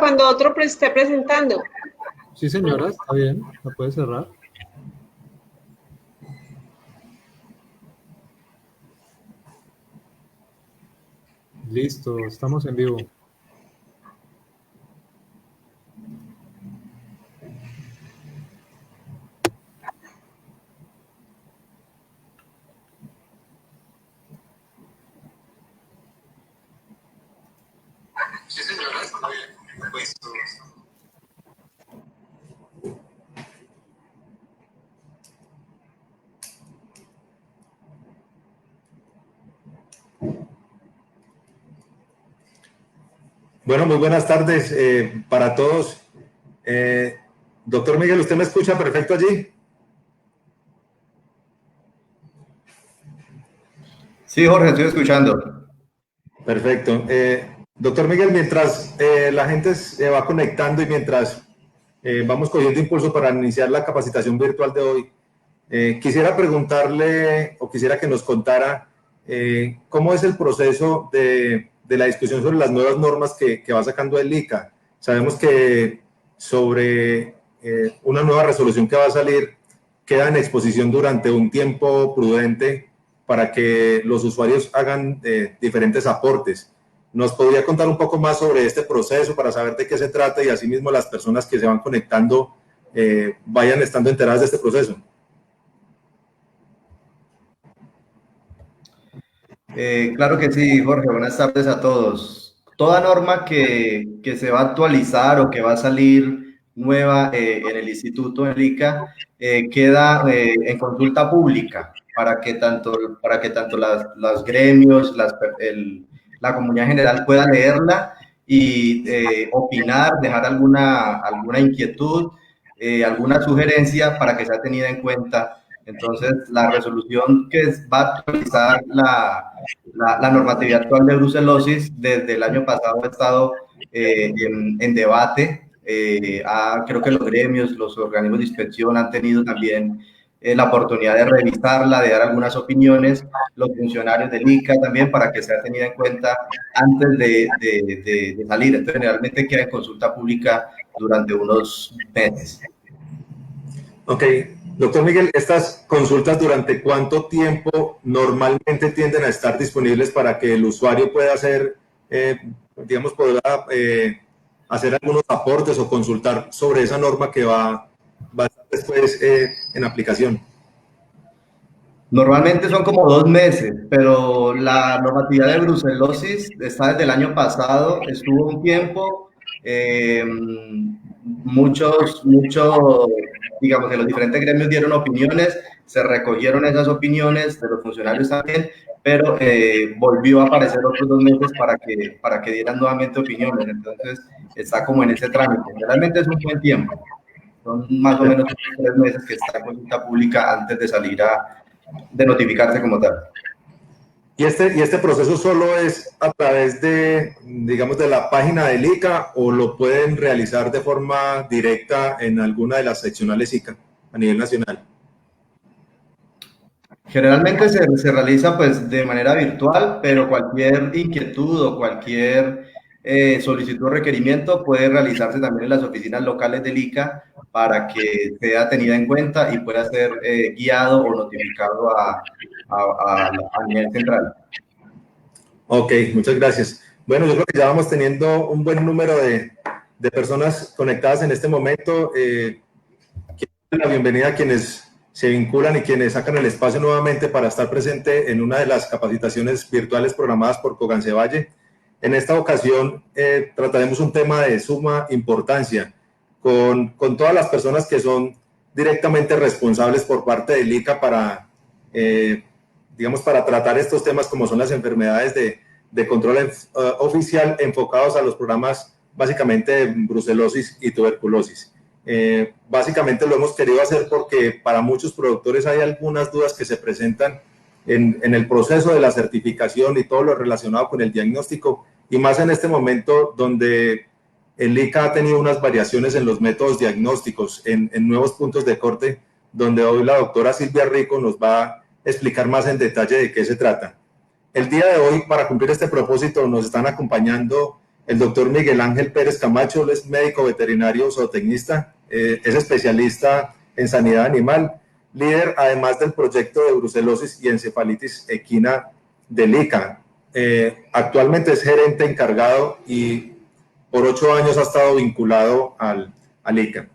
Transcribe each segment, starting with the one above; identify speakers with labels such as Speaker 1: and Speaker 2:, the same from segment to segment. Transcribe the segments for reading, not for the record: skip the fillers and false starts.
Speaker 1: cuando otro esté presentando.
Speaker 2: Sí, señora, está bien, la puede cerrar. Listo, estamos en vivo.
Speaker 3: Sí, señora, está bien. Pues, bueno, muy buenas tardes para todos. Doctor Miguel, ¿usted me escucha perfecto allí?
Speaker 4: Sí, Jorge, estoy escuchando.
Speaker 3: Perfecto. Doctor Miguel, mientras la gente se va conectando y mientras vamos cogiendo impulso para iniciar la capacitación virtual de hoy, quisiera preguntarle o quisiera que nos contara cómo es el proceso de la discusión sobre las nuevas normas que va sacando el ICA. Sabemos que sobre una nueva resolución que va a salir queda en exposición durante un tiempo prudente para que los usuarios hagan diferentes aportes. ¿Nos podría contar un poco más sobre este proceso para saber de qué se trata y asimismo las personas que se van conectando vayan estando enteradas de este proceso?
Speaker 4: Claro que sí, Jorge, buenas tardes a todos. Toda norma que se va a actualizar o que va a salir nueva en el Instituto, en el ICA, queda en consulta pública para que tanto los gremios, la comunidad general pueda leerla y opinar, dejar alguna inquietud, alguna sugerencia para que sea tenida en cuenta. Entonces, la resolución que va a actualizar la normatividad actual de brucelosis desde el año pasado ha estado en debate. Creo que los gremios, los organismos de inspección han tenido también la oportunidad de revisarla, de dar algunas opiniones, los funcionarios del ICA también, para que sea tenida en cuenta antes de salir. Entonces, generalmente queda en consulta pública durante unos meses.
Speaker 3: Ok, doctor Miguel, ¿estas consultas durante cuánto tiempo normalmente tienden a estar disponibles para que el usuario pueda hacer, digamos, podrá hacer algunos aportes o consultar sobre esa norma que va a estar después en aplicación?
Speaker 4: Normalmente son como 2 meses, pero la normatividad de brucelosis está desde el año pasado, estuvo un tiempo, muchos, digamos que los diferentes gremios dieron opiniones, se recogieron esas opiniones de los funcionarios también, pero volvió a aparecer otros 2 meses para que dieran nuevamente opiniones, entonces está como en ese trámite. Realmente es un buen tiempo, son más o menos 3 meses que está en consulta pública antes de salir de notificarse como tal.
Speaker 3: ¿Y este proceso solo es a través de, digamos, de la página del ICA o lo pueden realizar de forma directa en alguna de las seccionales ICA a nivel nacional?
Speaker 4: Generalmente se realiza pues de manera virtual, pero cualquier inquietud o cualquier solicitud o requerimiento puede realizarse también en las oficinas locales del ICA para que sea tenida en cuenta y pueda ser guiado o notificado a nivel central.
Speaker 3: Ok, muchas gracias. Bueno, yo creo que ya vamos teniendo un buen número de personas conectadas en este momento. Quiero dar la bienvenida a quienes se vinculan y quienes sacan el espacio nuevamente para estar presente en una de las capacitaciones virtuales programadas por Cogancevalle. En esta ocasión trataremos un tema de suma importancia con todas las personas que son directamente responsables por parte del ICA para, digamos, para tratar estos temas como son las enfermedades de control oficial enfocados a los programas básicamente de brucelosis y tuberculosis. Básicamente lo hemos querido hacer porque para muchos productores hay algunas dudas que se presentan en el proceso de la certificación y todo lo relacionado con el diagnóstico, y más en este momento donde el ICA ha tenido unas variaciones en los métodos diagnósticos, en nuevos puntos de corte, donde hoy la doctora Silvia Rico nos va a explicar más en detalle de qué se trata. El día de hoy, para cumplir este propósito, nos están acompañando el doctor Miguel Ángel Pérez Camacho. Él es médico veterinario zootecnista, es especialista en sanidad animal, líder además del proyecto de brucelosis y encefalitis equina del ICA. Actualmente es gerente encargado y por 8 años ha estado vinculado al ICA.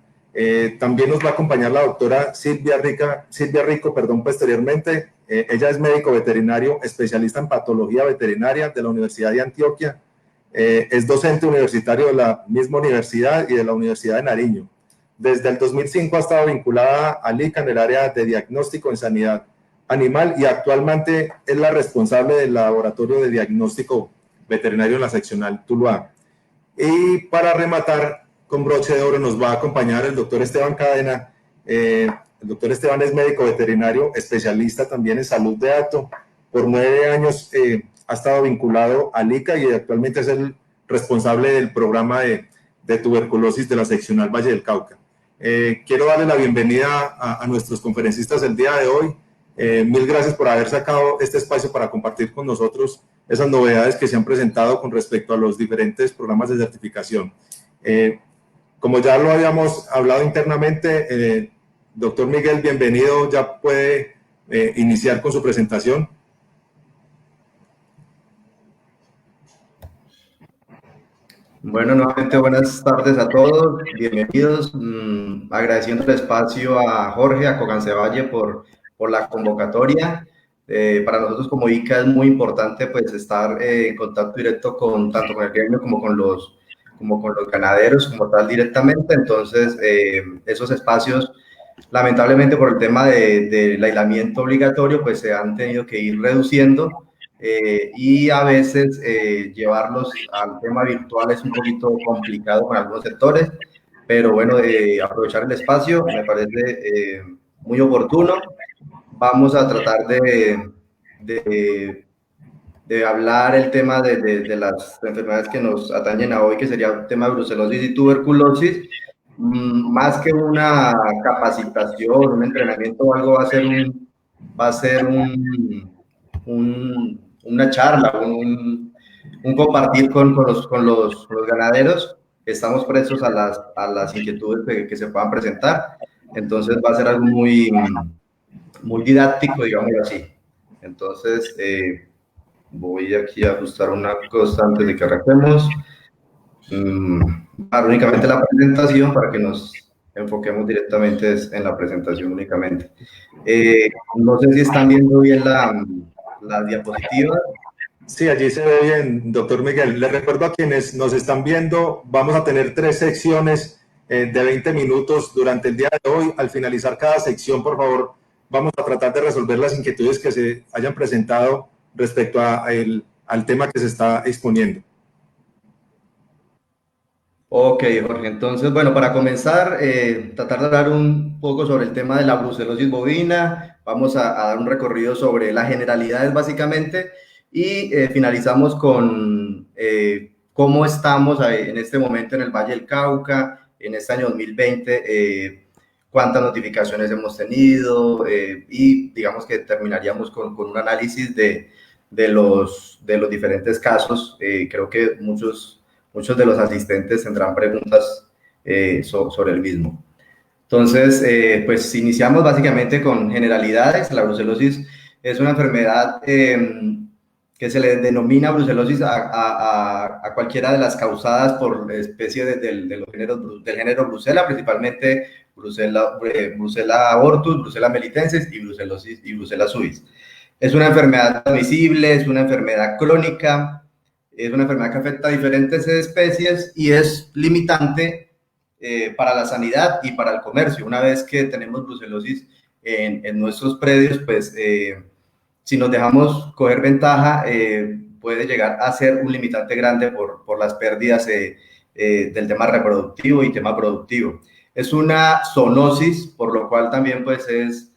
Speaker 3: También nos va a acompañar la doctora Silvia Rico, posteriormente. Ella es médico veterinario, especialista en patología veterinaria de la Universidad de Antioquia. Es docente universitario de la misma universidad y de la Universidad de Nariño. Desde el 2005 ha estado vinculada al ICA en el área de diagnóstico en sanidad animal y actualmente es la responsable del laboratorio de diagnóstico veterinario en la seccional Tuluá. Y para rematar con broche de oro nos va a acompañar el doctor Esteban Cadena. El doctor Esteban es médico veterinario, especialista también en salud de hato. Por 9 años ha estado vinculado al ICA y actualmente es el responsable del programa de tuberculosis de la seccional Valle del Cauca. Quiero darle la bienvenida a nuestros conferencistas el día de hoy. Mil gracias por haber sacado este espacio para compartir con nosotros esas novedades que se han presentado con respecto a los diferentes programas de certificación. Como ya lo habíamos hablado internamente, doctor Miguel, bienvenido, ya puede iniciar con su presentación.
Speaker 4: Bueno, nuevamente buenas tardes a todos, bienvenidos, agradeciendo el espacio a Jorge, a Cogancevalle por la convocatoria. Para nosotros como ICA es muy importante pues estar en contacto directo tanto con el gremio como con los ganaderos como tal directamente. Entonces esos espacios lamentablemente por el tema del aislamiento obligatorio pues se han tenido que ir reduciendo y a veces llevarlos al tema virtual es un poquito complicado con algunos sectores, pero bueno, aprovechar el espacio me parece muy oportuno. Vamos a tratar de hablar el tema de las enfermedades que nos atañen a hoy, que sería el tema de brucelosis y tuberculosis. Más que una capacitación, un entrenamiento o algo, va a ser una charla, un compartir con los ganaderos. Estamos prestos a las inquietudes que se puedan presentar. Entonces va a ser algo muy didáctico, digámoslo así. Entonces, voy aquí a ajustar una cosa antes de que arranquemos. Únicamente la presentación para que nos enfoquemos directamente en la presentación únicamente. No sé si están viendo bien la diapositiva.
Speaker 3: Sí, allí se ve bien, doctor Miguel. Les recuerdo a quienes nos están viendo, vamos a tener 3 secciones de 20 minutos durante el día de hoy. Al finalizar cada sección, por favor, vamos a tratar de resolver las inquietudes que se hayan presentado respecto al tema que se está exponiendo.
Speaker 4: Ok, Jorge. Entonces, bueno, para comenzar, tratar de hablar un poco sobre el tema de la brucelosis bovina. Vamos a dar un recorrido sobre las generalidades básicamente y finalizamos con cómo estamos en este momento en el Valle del Cauca, en este año 2020, cuántas notificaciones hemos tenido y digamos que terminaríamos con un análisis de los diferentes casos. Creo que muchos de los asistentes tendrán preguntas sobre el mismo. Entonces, pues iniciamos básicamente con generalidades. La brucelosis es una enfermedad que se le denomina brucelosis a cualquiera de las causadas por especies del género Brucella, principalmente Brucella abortus, Brucella melitensis y Brucella suis. Es una enfermedad transmisible, es una enfermedad crónica, es una enfermedad que afecta a diferentes especies y es limitante para la sanidad y para el comercio. Una vez que tenemos brucelosis en nuestros predios, pues si nos dejamos coger ventaja, puede llegar a ser un limitante grande por las pérdidas del tema reproductivo y tema productivo. Es una zoonosis, por lo cual también pues es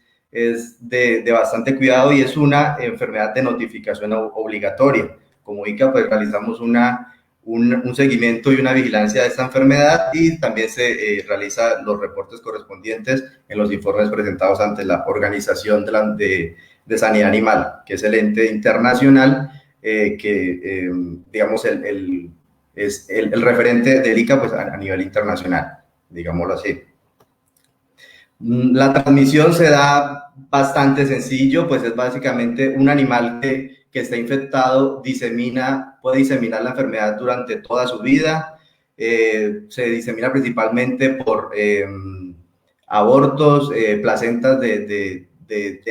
Speaker 4: de bastante cuidado y es una enfermedad de notificación obligatoria. Como ICA, pues realizamos un seguimiento y una vigilancia de esta enfermedad y también se realizan los reportes correspondientes en los informes presentados ante la Organización de Sanidad Animal, que es el ente internacional que, digamos, el es el referente del ICA pues, a nivel internacional, digámoslo así. La transmisión se da bastante sencillo, pues es básicamente un animal que está infectado, puede diseminar la enfermedad durante toda su vida. Se disemina principalmente por abortos, placentas de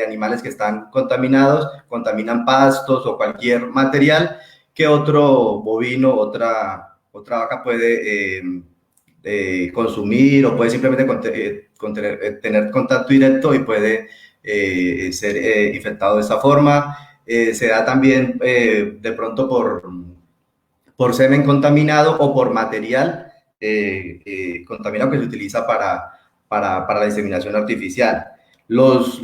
Speaker 4: animales que están contaminados, contaminan pastos o cualquier material que otro bovino, otra vaca puede consumir o puede simplemente tener contacto directo y puede ser infectado de esa forma. Se da también de pronto por semen contaminado o por material contaminado que se utiliza para la diseminación artificial. Los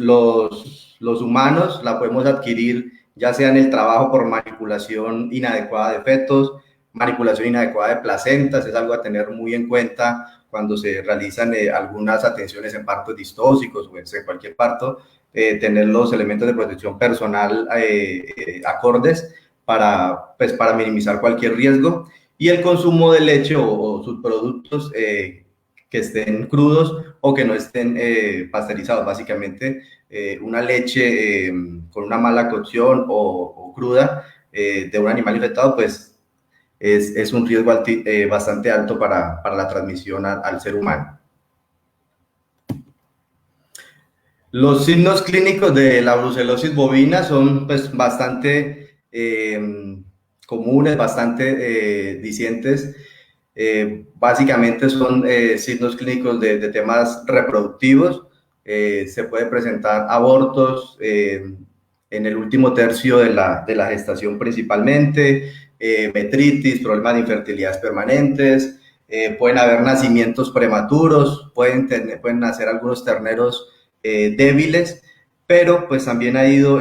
Speaker 4: humanos la podemos adquirir ya sea en el trabajo por manipulación inadecuada de fetos, manipulación inadecuada de placentas, es algo a tener muy en cuenta cuando se realizan algunas atenciones en partos distóxicos o en cualquier parto, tener los elementos de protección personal acordes para minimizar cualquier riesgo, y el consumo de leche o subproductos que estén crudos o que no estén pasteurizados. Básicamente, una leche con una mala cocción o cruda de un animal infectado, pues es un riesgo bastante alto para la transmisión al ser humano. Los signos clínicos de la brucelosis bovina son pues, bastante comunes, bastante dicientes. Básicamente son signos clínicos de temas reproductivos. Se puede presentar abortos en el último tercio de la gestación principalmente, metritis, problemas de infertilidad permanentes, pueden haber nacimientos prematuros, pueden nacer algunos terneros débiles, pero pues también ha ido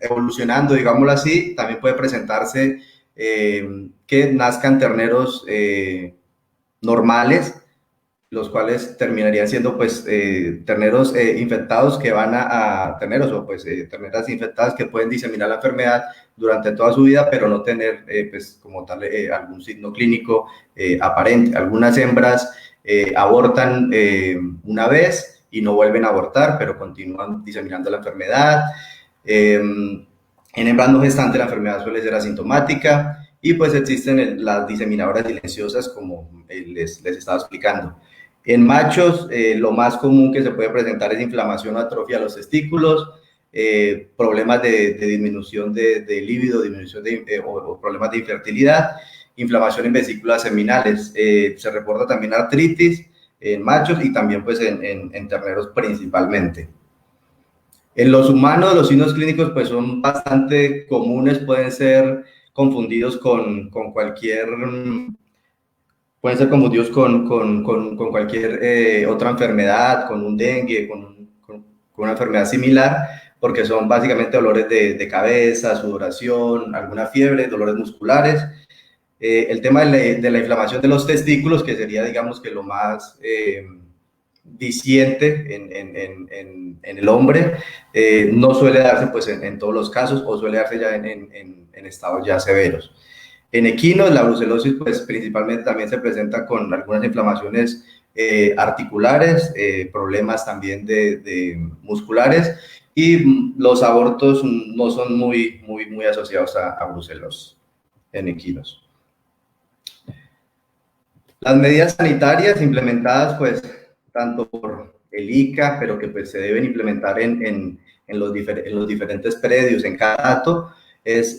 Speaker 4: evolucionando, digámoslo así. También puede presentarse que nazcan terneros normales, los cuales terminarían siendo pues terneros infectados que van terneros o pues terneras infectadas que pueden diseminar la enfermedad durante toda su vida, pero no tener pues como tal algún signo clínico aparente. Algunas hembras abortan una vez y no vuelven a abortar, pero continúan diseminando la enfermedad. En hembras no gestantes la enfermedad suele ser asintomática, y pues existen las diseminadoras silenciosas, como les estaba explicando. En machos, lo más común que se puede presentar es inflamación o atrofia de los testículos, problemas de disminución de líbido, o problemas de infertilidad, inflamación en vesículas seminales. Se reporta también artritis en machos y también pues en terneros principalmente. En los humanos, los signos clínicos pues son bastante comunes, pueden ser confundidos con cualquier otra enfermedad, con un dengue, con una enfermedad similar, porque son básicamente dolores de cabeza, sudoración, alguna fiebre, dolores musculares. El tema de la inflamación de los testículos, que sería, digamos, que lo más diciente en el hombre, no suele darse pues en todos los casos, o suele darse ya en estados ya severos. En equinos, la brucelosis pues principalmente también se presenta con algunas inflamaciones articulares, problemas también de musculares, y los abortos no son muy asociados a brucelosis en equinos. Las medidas sanitarias implementadas pues tanto por el ICA, pero que pues se deben implementar en los diferentes predios, en cada dato, es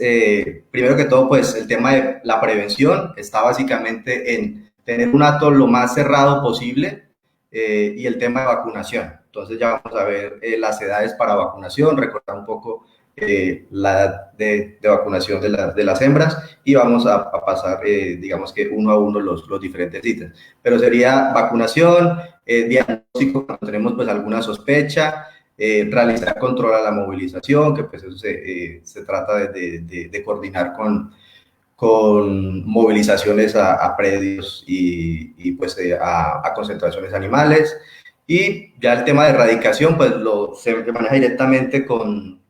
Speaker 4: primero que todo pues el tema de la prevención. Está básicamente en tener un hato lo más cerrado posible, y el tema de vacunación. Entonces ya vamos a ver las edades para vacunación, recordar un poco la edad de vacunación de las hembras, y vamos a pasar digamos que uno a uno los diferentes ítems. Pero sería vacunación, diagnóstico cuando tenemos pues alguna sospecha, realizar control a la movilización, que pues eso se trata de coordinar con movilizaciones a predios y pues a concentraciones animales. Y ya el tema de erradicación pues se maneja directamente con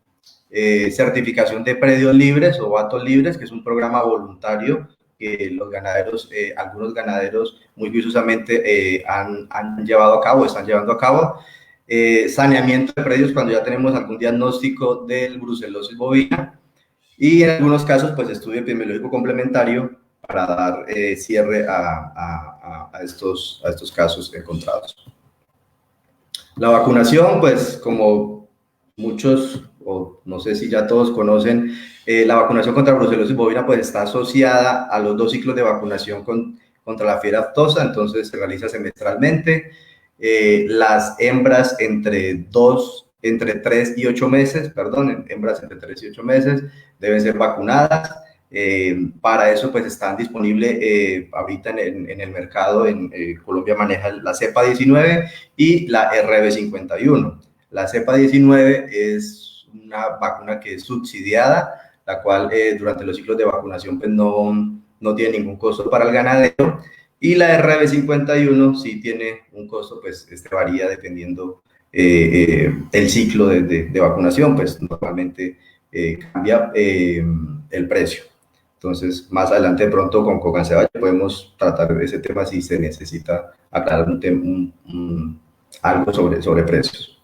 Speaker 4: certificación de predios libres o hatos libres, que es un programa voluntario que los ganaderos, algunos ganaderos muy juiciosamente han llevado a cabo, están llevando a cabo. Saneamiento de predios cuando ya tenemos algún diagnóstico del brucelosis bovina, y en algunos casos, pues, estudio epidemiológico complementario para dar cierre a estos casos encontrados. La vacunación, pues, como muchos, o no sé si ya todos conocen, la vacunación contra brucelosis bovina, pues, está asociada a los 2 ciclos de vacunación contra la fiebre aftosa, entonces se realiza semestralmente. Las hembras entre 3 y 8 meses, perdón, hembras entre 3 y 8 meses deben ser vacunadas. Para eso, pues, están disponibles ahorita en el mercado. Colombia maneja la cepa 19 y la RB51. La cepa 19 es una vacuna que es subsidiada, la cual durante los ciclos de vacunación, pues, no tiene ningún costo para el ganadero, y la RB51 sí tiene un costo, pues, varía dependiendo el ciclo de vacunación, pues normalmente cambia el precio. Entonces, más adelante, de pronto, con Cocancebaya podemos tratar ese tema si se necesita aclarar algo sobre precios.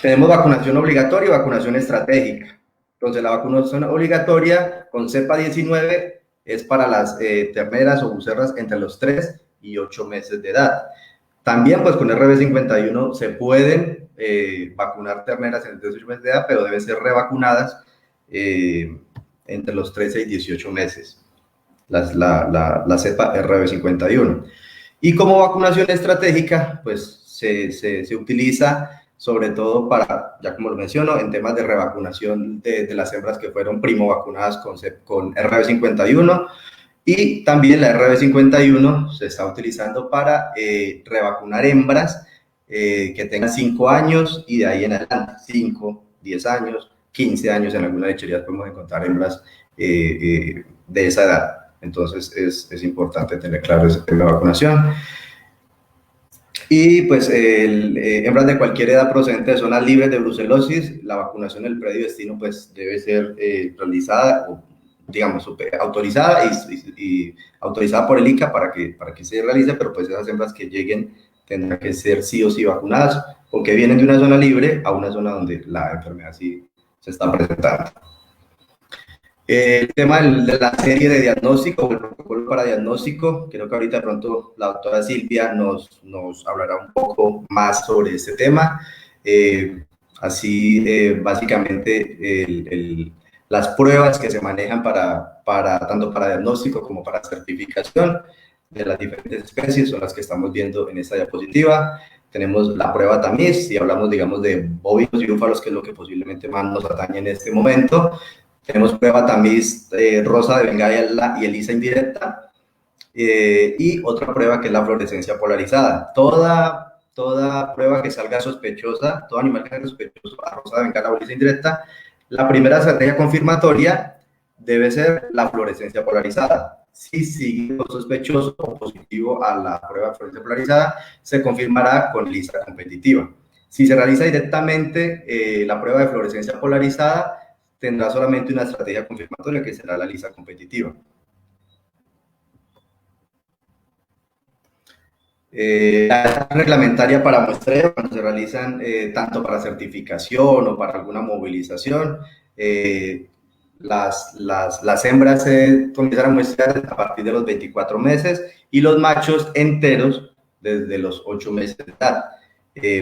Speaker 4: Tenemos vacunación obligatoria y vacunación estratégica. Entonces, la vacunación obligatoria con cepa 19 es para las terneras o becerras entre los 3 y 8 meses de edad. También, pues, con RB51 se pueden vacunar terneras entre 3 y 8 meses de edad, pero deben ser revacunadas entre los 13 y 18 meses, la cepa RB51. Y como vacunación estratégica, pues, se utiliza sobre todo para, ya como lo menciono, en temas de revacunación de las hembras que fueron primo vacunadas con RB51, y también la RB51 se está utilizando para revacunar hembras que tengan 5 años y de ahí en adelante, 5, 10 años, 15 años, en algunas lecherías podemos encontrar hembras de esa edad. Entonces es importante tener claro ese tema de vacunación. Y, pues, hembras de cualquier edad procedente de zonas libres de brucelosis, la vacunación del predio destino, pues, debe ser realizada, o, digamos, autorizada y autorizada por el ICA para que se realice, pero, pues, esas hembras que lleguen tendrán que ser sí o sí vacunadas, porque vienen de una zona libre a una zona donde la enfermedad sí se está presentando. El tema de la serie de diagnóstico o el protocolo para diagnóstico, creo que ahorita de pronto la doctora Silvia nos hablará un poco más sobre este tema. Básicamente, las pruebas que se manejan tanto para diagnóstico como para certificación de las diferentes especies son las que estamos viendo en esta diapositiva. Tenemos la prueba tamiz, si hablamos, digamos, de bovinos y búfalos, que es lo que posiblemente más nos atañe en este momento. Tenemos prueba tamiz rosa de Bengala y ELISA indirecta, y otra prueba que es la fluorescencia polarizada. Toda prueba que salga sospechosa, todo animal que salga sospechoso a rosa de Bengala o ELISA indirecta, la primera estrategia confirmatoria debe ser la fluorescencia polarizada. Si sigue sospechoso o positivo a la prueba de fluorescencia polarizada, se confirmará con ELISA competitiva. Si se realiza directamente la prueba de fluorescencia polarizada, tendrá solamente una estrategia confirmatoria, que será la ELISA competitiva. La reglamentaria para muestreo, cuando se realizan tanto para certificación o para alguna movilización, las hembras se comienzan a muestrear a partir de los 24 meses y los machos enteros desde los 8 meses de edad.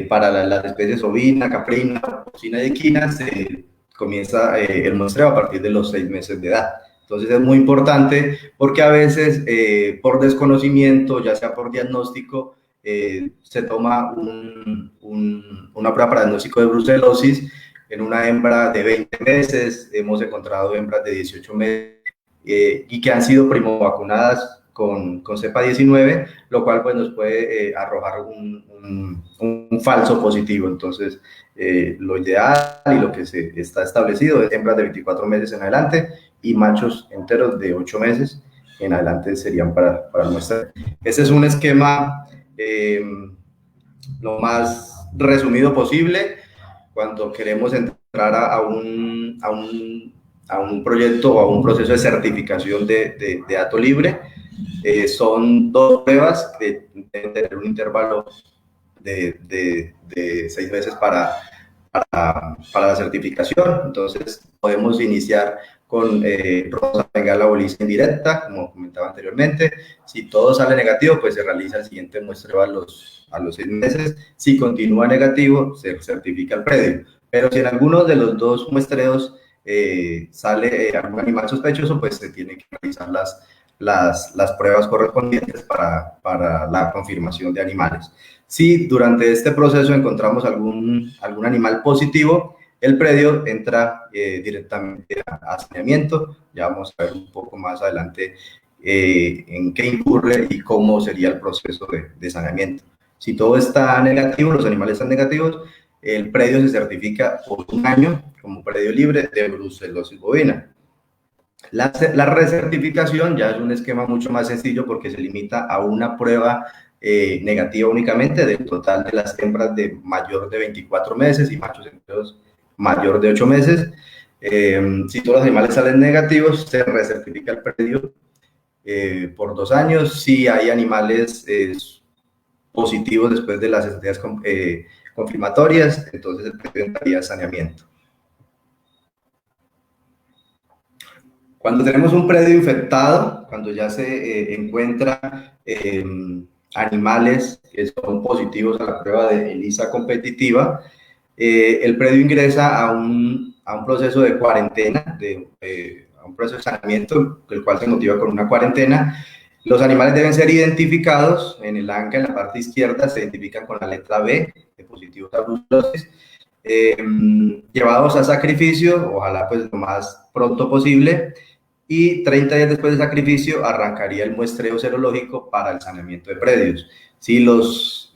Speaker 4: Para las especies ovina, caprina, porcina y equina se comienza el muestreo a partir de los 6 meses de edad. Entonces es muy importante porque a veces por desconocimiento, ya sea por diagnóstico, se toma una prueba para diagnóstico de brucelosis en una hembra de 20 meses, hemos encontrado hembras de 18 meses y que han sido primo vacunadas con cepa 19, lo cual, pues, nos puede arrojar un falso positivo. Entonces, lo ideal y lo que está establecido es hembras de 24 meses en adelante y machos enteros de 8 meses en adelante serían para el muestreo. Este es un esquema lo más resumido posible. Cuando queremos entrar a un a un proyecto o a un proceso de certificación de dato libre. Son 2 pruebas que deben tener un intervalo de 6 meses para la certificación. Entonces podemos iniciar con rosa, bengala o lisa indirecta, como comentaba anteriormente. Si todo sale negativo, pues se realiza el siguiente muestreo a los 6 meses. Si continúa negativo, se certifica el predio. Pero si en alguno de los 2 muestreos sale algún animal sospechoso, pues se tiene que realizar las pruebas correspondientes para la confirmación de animales. Si durante este proceso encontramos algún animal positivo, el predio entra directamente a saneamiento. Ya vamos a ver un poco más adelante en qué incurre y cómo sería el proceso de saneamiento. Si todo está negativo, los animales están negativos, el predio se certifica por 1 año como predio libre de brucelosis bovina. La recertificación ya es un esquema mucho más sencillo porque se limita a una prueba negativa únicamente del total de las hembras de mayor de 24 meses y machos hembreros mayor de 8 meses. Si todos los animales salen negativos, se recertifica el predio por 2 años. Si hay animales positivos después de las sentencias confirmatorias, entonces el predio entraría a saneamiento. Cuando tenemos un predio infectado, cuando ya se encuentra animales que son positivos a la prueba de ELISA competitiva, el predio ingresa a un proceso de cuarentena, a un proceso de saneamiento, el cual se motiva con una cuarentena. Los animales deben ser identificados en el ANCA, en la parte izquierda, se identifican con la letra B, de positivos a brucelosis, llevados a sacrificio, ojalá pues lo más pronto posible, y 30 días después del sacrificio arrancaría el muestreo serológico para el saneamiento de predios. Si los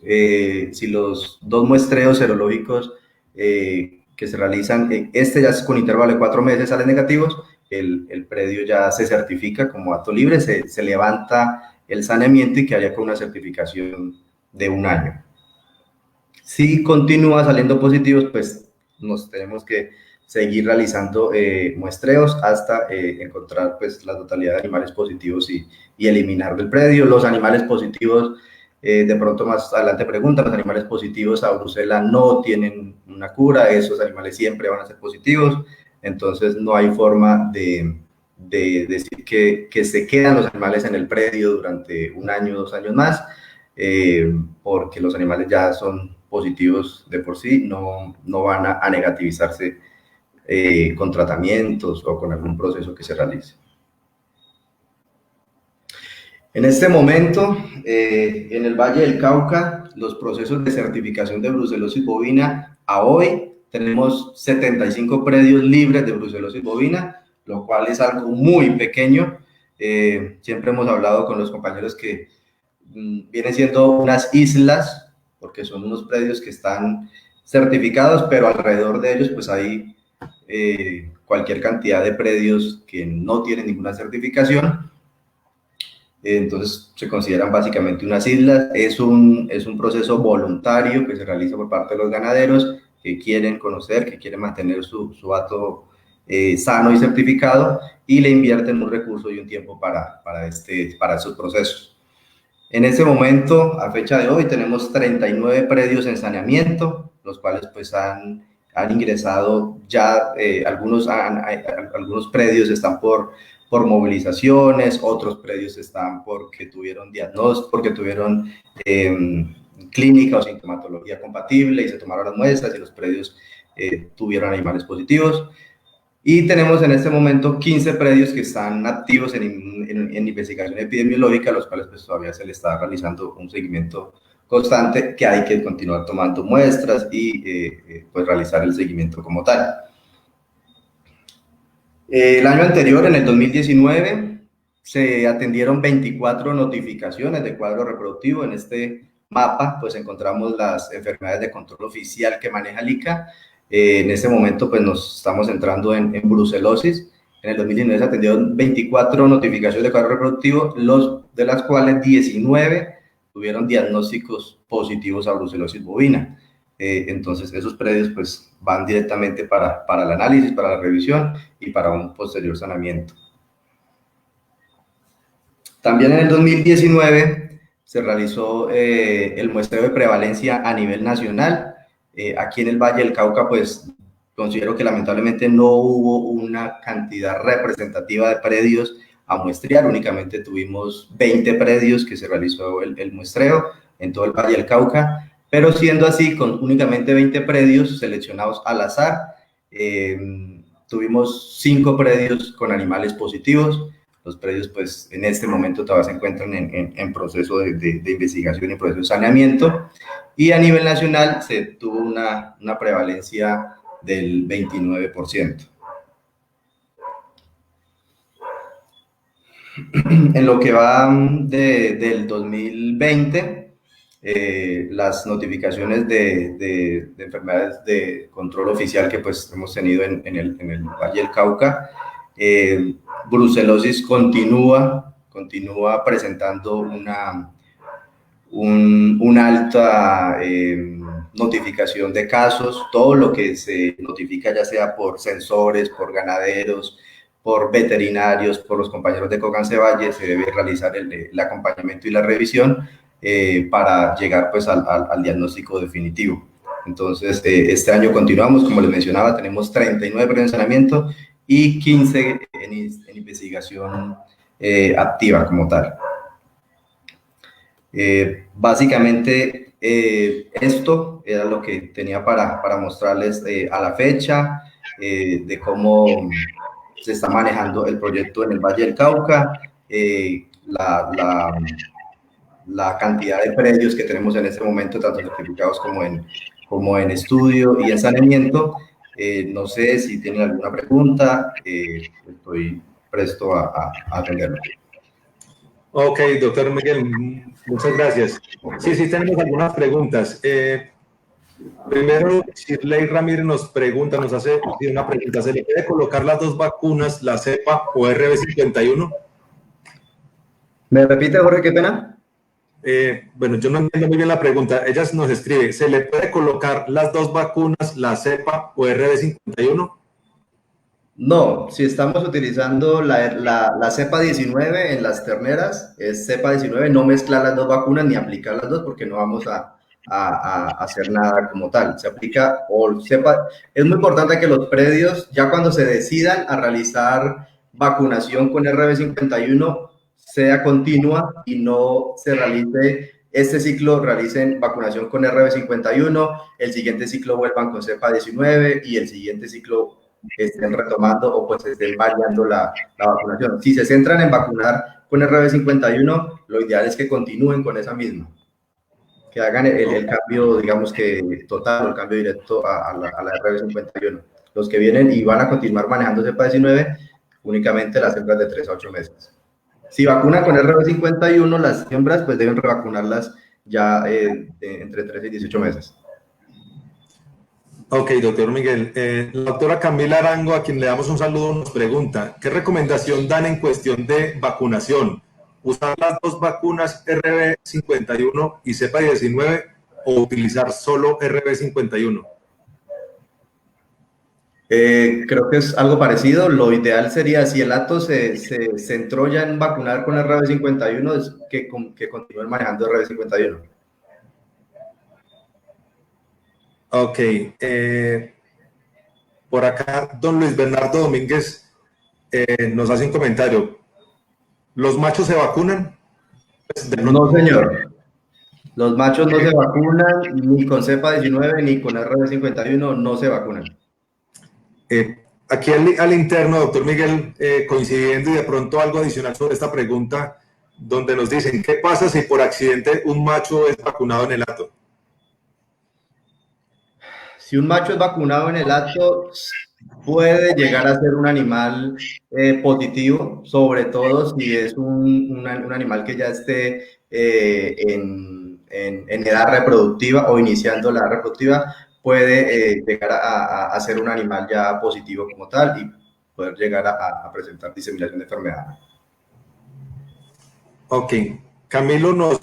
Speaker 4: 2 muestreos serológicos que se realizan, ya es con intervalo de 4 meses, salen negativos, el predio ya se certifica como acto libre, se levanta el saneamiento y quedaría con una certificación de 1 año. Si continúa saliendo positivos, pues nos tenemos que seguir realizando muestreos hasta encontrar pues la totalidad de animales positivos y eliminar del predio. Los animales positivos, de pronto más adelante preguntan, los animales positivos a brucela no tienen una cura, esos animales siempre van a ser positivos, entonces no hay forma de decir que se quedan los animales en el predio durante 1 año, 2 años más, porque los animales ya son positivos de por sí, no van a negativizarse con tratamientos o con algún proceso que se realice. En este momento, en el Valle del Cauca, los procesos de certificación de brucelosis bovina, a hoy tenemos 75 predios libres de brucelosis bovina, lo cual es algo muy pequeño. Siempre hemos hablado con los compañeros que vienen siendo unas islas, porque son unos predios que están certificados, pero alrededor de ellos pues hay cualquier cantidad de predios que no tienen ninguna certificación, entonces se consideran básicamente unas islas. Es un proceso voluntario que se realiza por parte de los ganaderos que quieren conocer, que quieren mantener su hato sano y certificado, y le invierten un recurso y un tiempo para esos procesos. En este momento, a fecha de hoy, tenemos 39 predios en saneamiento, los cuales pues han ingresado ya, algunos predios están por movilizaciones, otros predios están porque tuvieron diagnóstico, porque tuvieron clínica o sintomatología compatible y se tomaron las muestras y los predios tuvieron animales positivos. Y tenemos en este momento 15 predios que están activos en investigación epidemiológica, los cuales pues todavía se le está realizando un seguimiento constante, que hay que continuar tomando muestras y pues realizar el seguimiento como tal. El año anterior, en el 2019, se atendieron 24 notificaciones de cuadro reproductivo. En este mapa pues encontramos las enfermedades de control oficial que maneja el ICA. En este momento pues nos estamos centrando en brucelosis. En el 2019 se atendieron 24 notificaciones de cuadro reproductivo, de las cuales 19 tuvieron diagnósticos positivos a brucelosis bovina. entonces esos predios pues van directamente para el análisis, para la revisión y para un posterior sanamiento. También en el 2019 se realizó el muestreo de prevalencia a nivel nacional. Aquí en el Valle del Cauca, pues considero que lamentablemente no hubo una cantidad representativa de predios a muestrear, únicamente tuvimos 20 predios que se realizó el muestreo en todo el Valle del Cauca, pero siendo así, con únicamente 20 predios seleccionados al azar, tuvimos 5 predios con animales positivos. Los predios, pues, en este momento todavía se encuentran en proceso de investigación y proceso de saneamiento. Y a nivel nacional se tuvo una prevalencia del 29%. En lo que va del 2020, las notificaciones de enfermedades de control oficial que pues hemos tenido en el Valle del Cauca, brucelosis continúa presentando una alta notificación de casos. Todo lo que se notifica, ya sea por sensores, por ganaderos, por veterinarios, por los compañeros de Cocancevalle, se debe realizar el acompañamiento y la revisión para llegar pues al diagnóstico definitivo. Entonces, este año continuamos, como les mencionaba, tenemos 39 predios en saneamiento y 15 en investigación activa como tal. Básicamente, esto era lo que tenía para mostrarles a la fecha, de cómo se está manejando el proyecto en el Valle del Cauca, la cantidad de predios que tenemos en este momento, tanto certificados como en estudio y en saneamiento. No sé si tienen alguna pregunta, estoy presto a atenderlo.
Speaker 3: Ok, doctor Miguel, muchas gracias. Sí, tenemos algunas preguntas. Primero, Shirley Ramírez nos hace una pregunta. ¿Se le puede colocar las dos vacunas, la cepa o RB51?
Speaker 4: ¿Me repite, Jorge, qué pena?
Speaker 3: Bueno, yo no entiendo muy bien la pregunta. Ella nos escribe, ¿se le puede colocar las dos vacunas, la cepa o RB51?
Speaker 4: No, si estamos utilizando la cepa 19 en las terneras, es cepa 19, no mezclar las dos vacunas ni aplicar las dos porque no vamos a hacer nada como tal. Se aplica o cepa. Es muy importante que los predios, ya cuando se decidan a realizar vacunación con RB51, sea continua y no se realice este ciclo, realicen vacunación con RB51, el siguiente ciclo vuelvan con cepa 19 y el siguiente ciclo estén retomando o pues estén variando la vacunación. Si se centran en vacunar con RB51, lo ideal es que continúen con esa misma, que hagan el cambio, digamos que total, el cambio directo a la RB51. Los que vienen y van a continuar manejando cepa 19, únicamente las hembras de 3 a 8 meses. Si vacunan con RB51, las hembras pues deben revacunarlas ya entre 13 y 18 meses.
Speaker 3: Ok, doctor Miguel. La doctora Camila Arango, a quien le damos un saludo, nos pregunta, ¿qué recomendación dan en cuestión de vacunación? ¿Usar las dos vacunas RB51 y cepa 19 o utilizar solo RB51?
Speaker 4: Creo que es algo parecido. Lo ideal sería, si el acto se centró ya en vacunar con RB51, es que continúen manejando RB51.
Speaker 3: Ok. Por acá, don Luis Bernardo Domínguez nos hace un comentario. ¿Los machos se vacunan? Pues
Speaker 4: no, señor. Los machos no se vacunan ni con cepa 19 ni con RB51, no se vacunan.
Speaker 3: Aquí al interno, doctor Miguel, coincidiendo y de pronto algo adicional sobre esta pregunta, donde nos dicen, ¿qué pasa si por accidente un macho es vacunado en el acto?
Speaker 4: Si un macho es vacunado en el acto, puede llegar a ser un animal positivo, sobre todo si es un animal que ya esté en edad reproductiva o iniciando la edad reproductiva, puede llegar a ser un animal ya positivo como tal y poder llegar a presentar diseminación de enfermedad.
Speaker 3: Ok. Camilo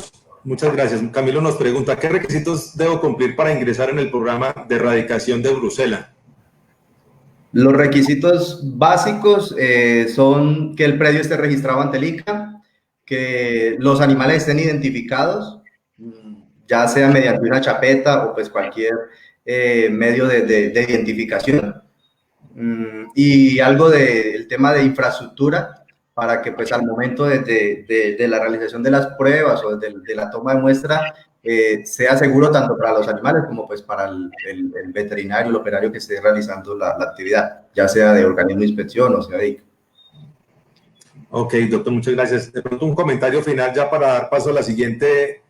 Speaker 3: Muchas gracias. Camilo nos pregunta, ¿qué requisitos debo cumplir para ingresar en el programa de erradicación de brucela?
Speaker 4: Los requisitos básicos son que el predio esté registrado ante el ICA, que los animales estén identificados, ya sea mediante una chapeta o pues cualquier medio de identificación. Y algo del tema de infraestructura para que pues al momento de la realización de las pruebas o de la toma de muestra sea seguro tanto para los animales como pues para el veterinario, el operario que esté realizando la actividad, ya sea de organismo de inspección o sea de ICA.
Speaker 3: Ok, doctor, muchas gracias. De pronto un comentario final ya para dar paso a la siguiente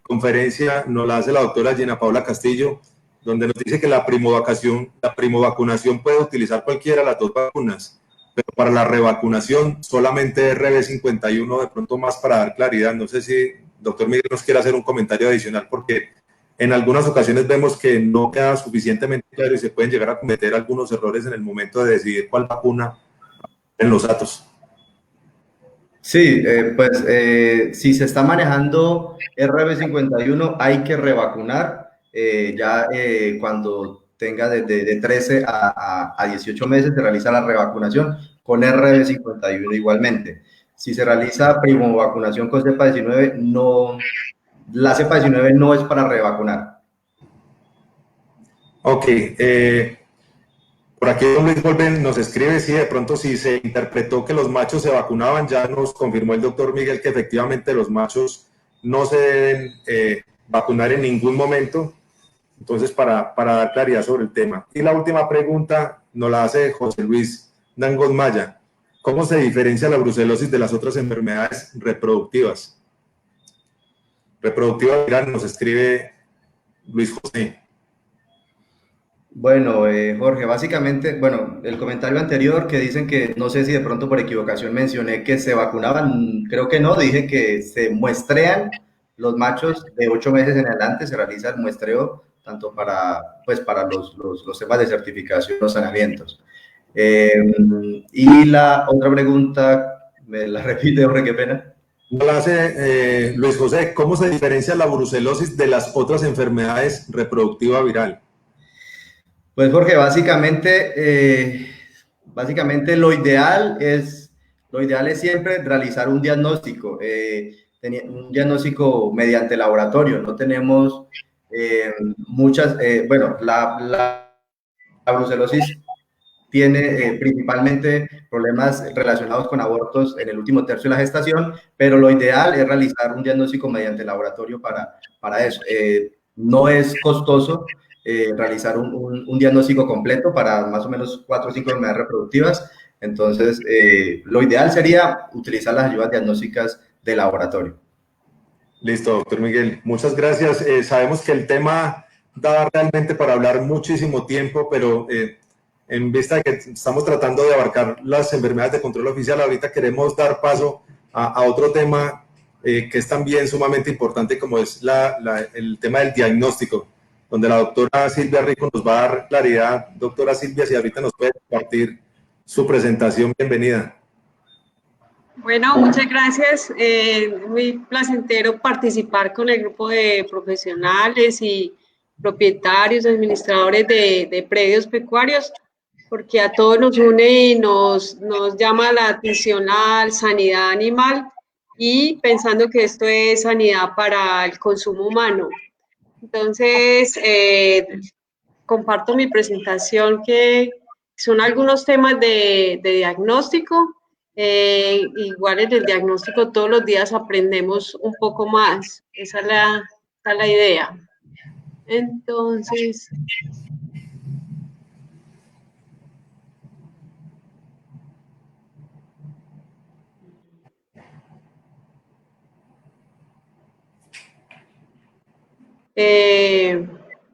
Speaker 3: conferencia, nos la hace la doctora Gina Paula Castillo, donde nos dice que la primovacunación puede utilizar cualquiera de las dos vacunas, pero para la revacunación solamente RB51, de pronto más para dar claridad. No sé si doctor Miguel nos quiere hacer un comentario adicional, porque en algunas ocasiones vemos que no queda suficientemente claro y se pueden llegar a cometer algunos errores en el momento de decidir cuál vacuna en los datos.
Speaker 4: Sí, si se está manejando RB51 hay que revacunar cuando tenga de 13 a 18 meses se realiza la revacunación con RB51 igualmente. Si se realiza primovacunación con cepa 19, no, la cepa 19 no es para revacunar.
Speaker 3: Ok, por aquí don Luis Volven nos escribe si de pronto si se interpretó que los machos se vacunaban, ya nos confirmó el doctor Miguel que efectivamente los machos no se deben vacunar en ningún momento, entonces para dar claridad sobre el tema. Y la última pregunta nos la hace José Luis Dangos Maya, ¿cómo se diferencia la brucelosis de las otras enfermedades reproductivas? Reproductiva viral nos escribe Luis José.
Speaker 4: Bueno, Jorge, básicamente, bueno, el comentario anterior que dicen que no sé si de pronto por equivocación mencioné que se vacunaban, creo que no, dije que se muestrean los machos de 8 meses en adelante, se realiza el muestreo tanto para los temas de certificación, los saneamientos. Y la otra pregunta, ¿me la repite, Jorge? Qué pena.
Speaker 3: No la hace Luis José, ¿cómo se diferencia la brucelosis de las otras enfermedades reproductiva viral?
Speaker 4: Pues Jorge, básicamente lo ideal es siempre realizar un diagnóstico, mediante laboratorio. No tenemos la brucelosis tiene principalmente problemas relacionados con abortos en el último tercio de la gestación, pero lo ideal es realizar un diagnóstico mediante laboratorio para eso. No es costoso realizar un diagnóstico completo para más o menos 4 o 5 enfermedades reproductivas. Entonces, lo ideal sería utilizar las ayudas diagnósticas de laboratorio.
Speaker 3: Listo, doctor Miguel. Muchas gracias. Sabemos que el tema da realmente para hablar muchísimo tiempo, pero en vista de que estamos tratando de abarcar las enfermedades de control oficial, ahorita queremos dar paso a otro tema que es también sumamente importante, como es el tema del diagnóstico, donde la doctora Silvia Rico nos va a dar claridad. Doctora Silvia, si ahorita nos puede compartir su presentación, bienvenida.
Speaker 1: Bueno, muchas gracias. Muy placentero participar con el grupo de profesionales y propietarios, administradores de predios pecuarios, porque a todos nos une y nos llama la atención la sanidad animal y pensando que esto es sanidad para el consumo humano. Entonces, comparto mi presentación, que son algunos temas de diagnóstico. Igual en el diagnóstico todos los días aprendemos un poco más. Esa es la idea. Entonces,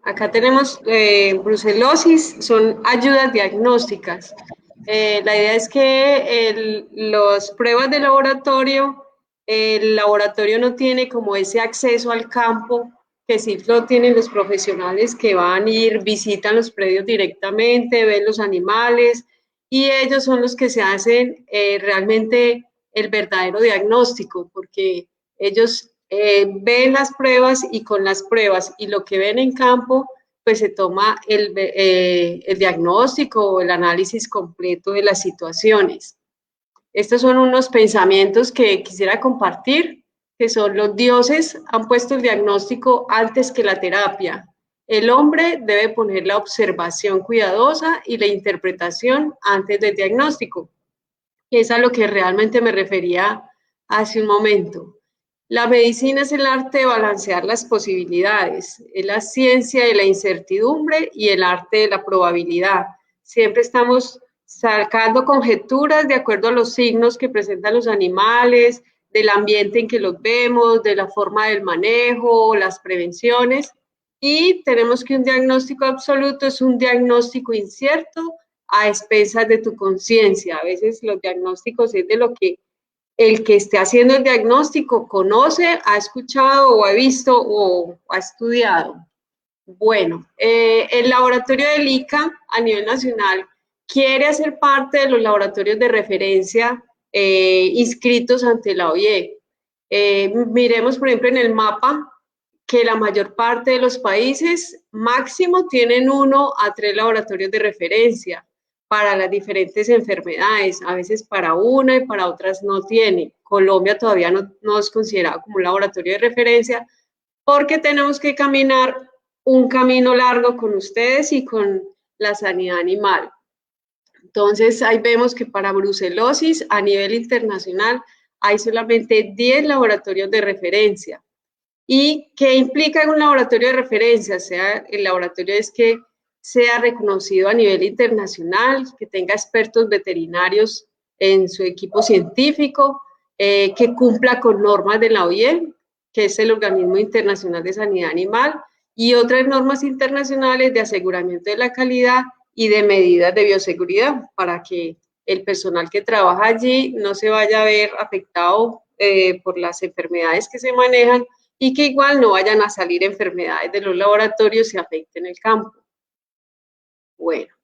Speaker 1: acá tenemos brucelosis, son ayudas diagnósticas. La idea es que las pruebas de laboratorio, el laboratorio no tiene como ese acceso al campo que sí lo tienen los profesionales que van a ir, visitan los predios directamente, ven los animales y ellos son los que se hacen realmente el verdadero diagnóstico, porque ellos ven las pruebas y con las pruebas y lo que ven en campo, pues se toma el diagnóstico o el análisis completo de las situaciones. Estos son unos pensamientos que quisiera compartir, que son: los dioses han puesto el diagnóstico antes que la terapia. El hombre debe poner la observación cuidadosa y la interpretación antes del diagnóstico. Es a lo que realmente me refería hace un momento. La medicina es el arte de balancear las posibilidades, es la ciencia de la incertidumbre y el arte de la probabilidad. Siempre estamos sacando conjeturas de acuerdo a los signos que presentan los animales, del ambiente en que los vemos, de la forma del manejo, las prevenciones, y tenemos que un diagnóstico absoluto es un diagnóstico incierto a expensas de tu conciencia. A veces los diagnósticos es de lo que el que esté haciendo el diagnóstico conoce, ha escuchado o ha visto o ha estudiado. Bueno, el laboratorio del ICA a nivel nacional quiere hacer parte de los laboratorios de referencia inscritos ante la OIE. Miremos, por ejemplo, en el mapa que la mayor parte de los países máximo tienen 1 a 3 laboratorios de referencia para las diferentes enfermedades, a veces para una y para otras no tiene. Colombia todavía no es considerado como un laboratorio de referencia porque tenemos que caminar un camino largo con ustedes y con la sanidad animal. Entonces, ahí vemos que para brucelosis a nivel internacional hay solamente 10 laboratorios de referencia. ¿Y qué implica un laboratorio de referencia? O sea, el laboratorio es que sea reconocido a nivel internacional, que tenga expertos veterinarios en su equipo científico, que cumpla con normas de la OIE, que es el Organismo Internacional de Sanidad Animal, y otras normas internacionales de aseguramiento de la calidad y de medidas de bioseguridad, para que el personal que trabaja allí no se vaya a ver afectado por las enfermedades que se manejan y que igual no vayan a salir enfermedades de los laboratorios y afecten el campo. Bueno,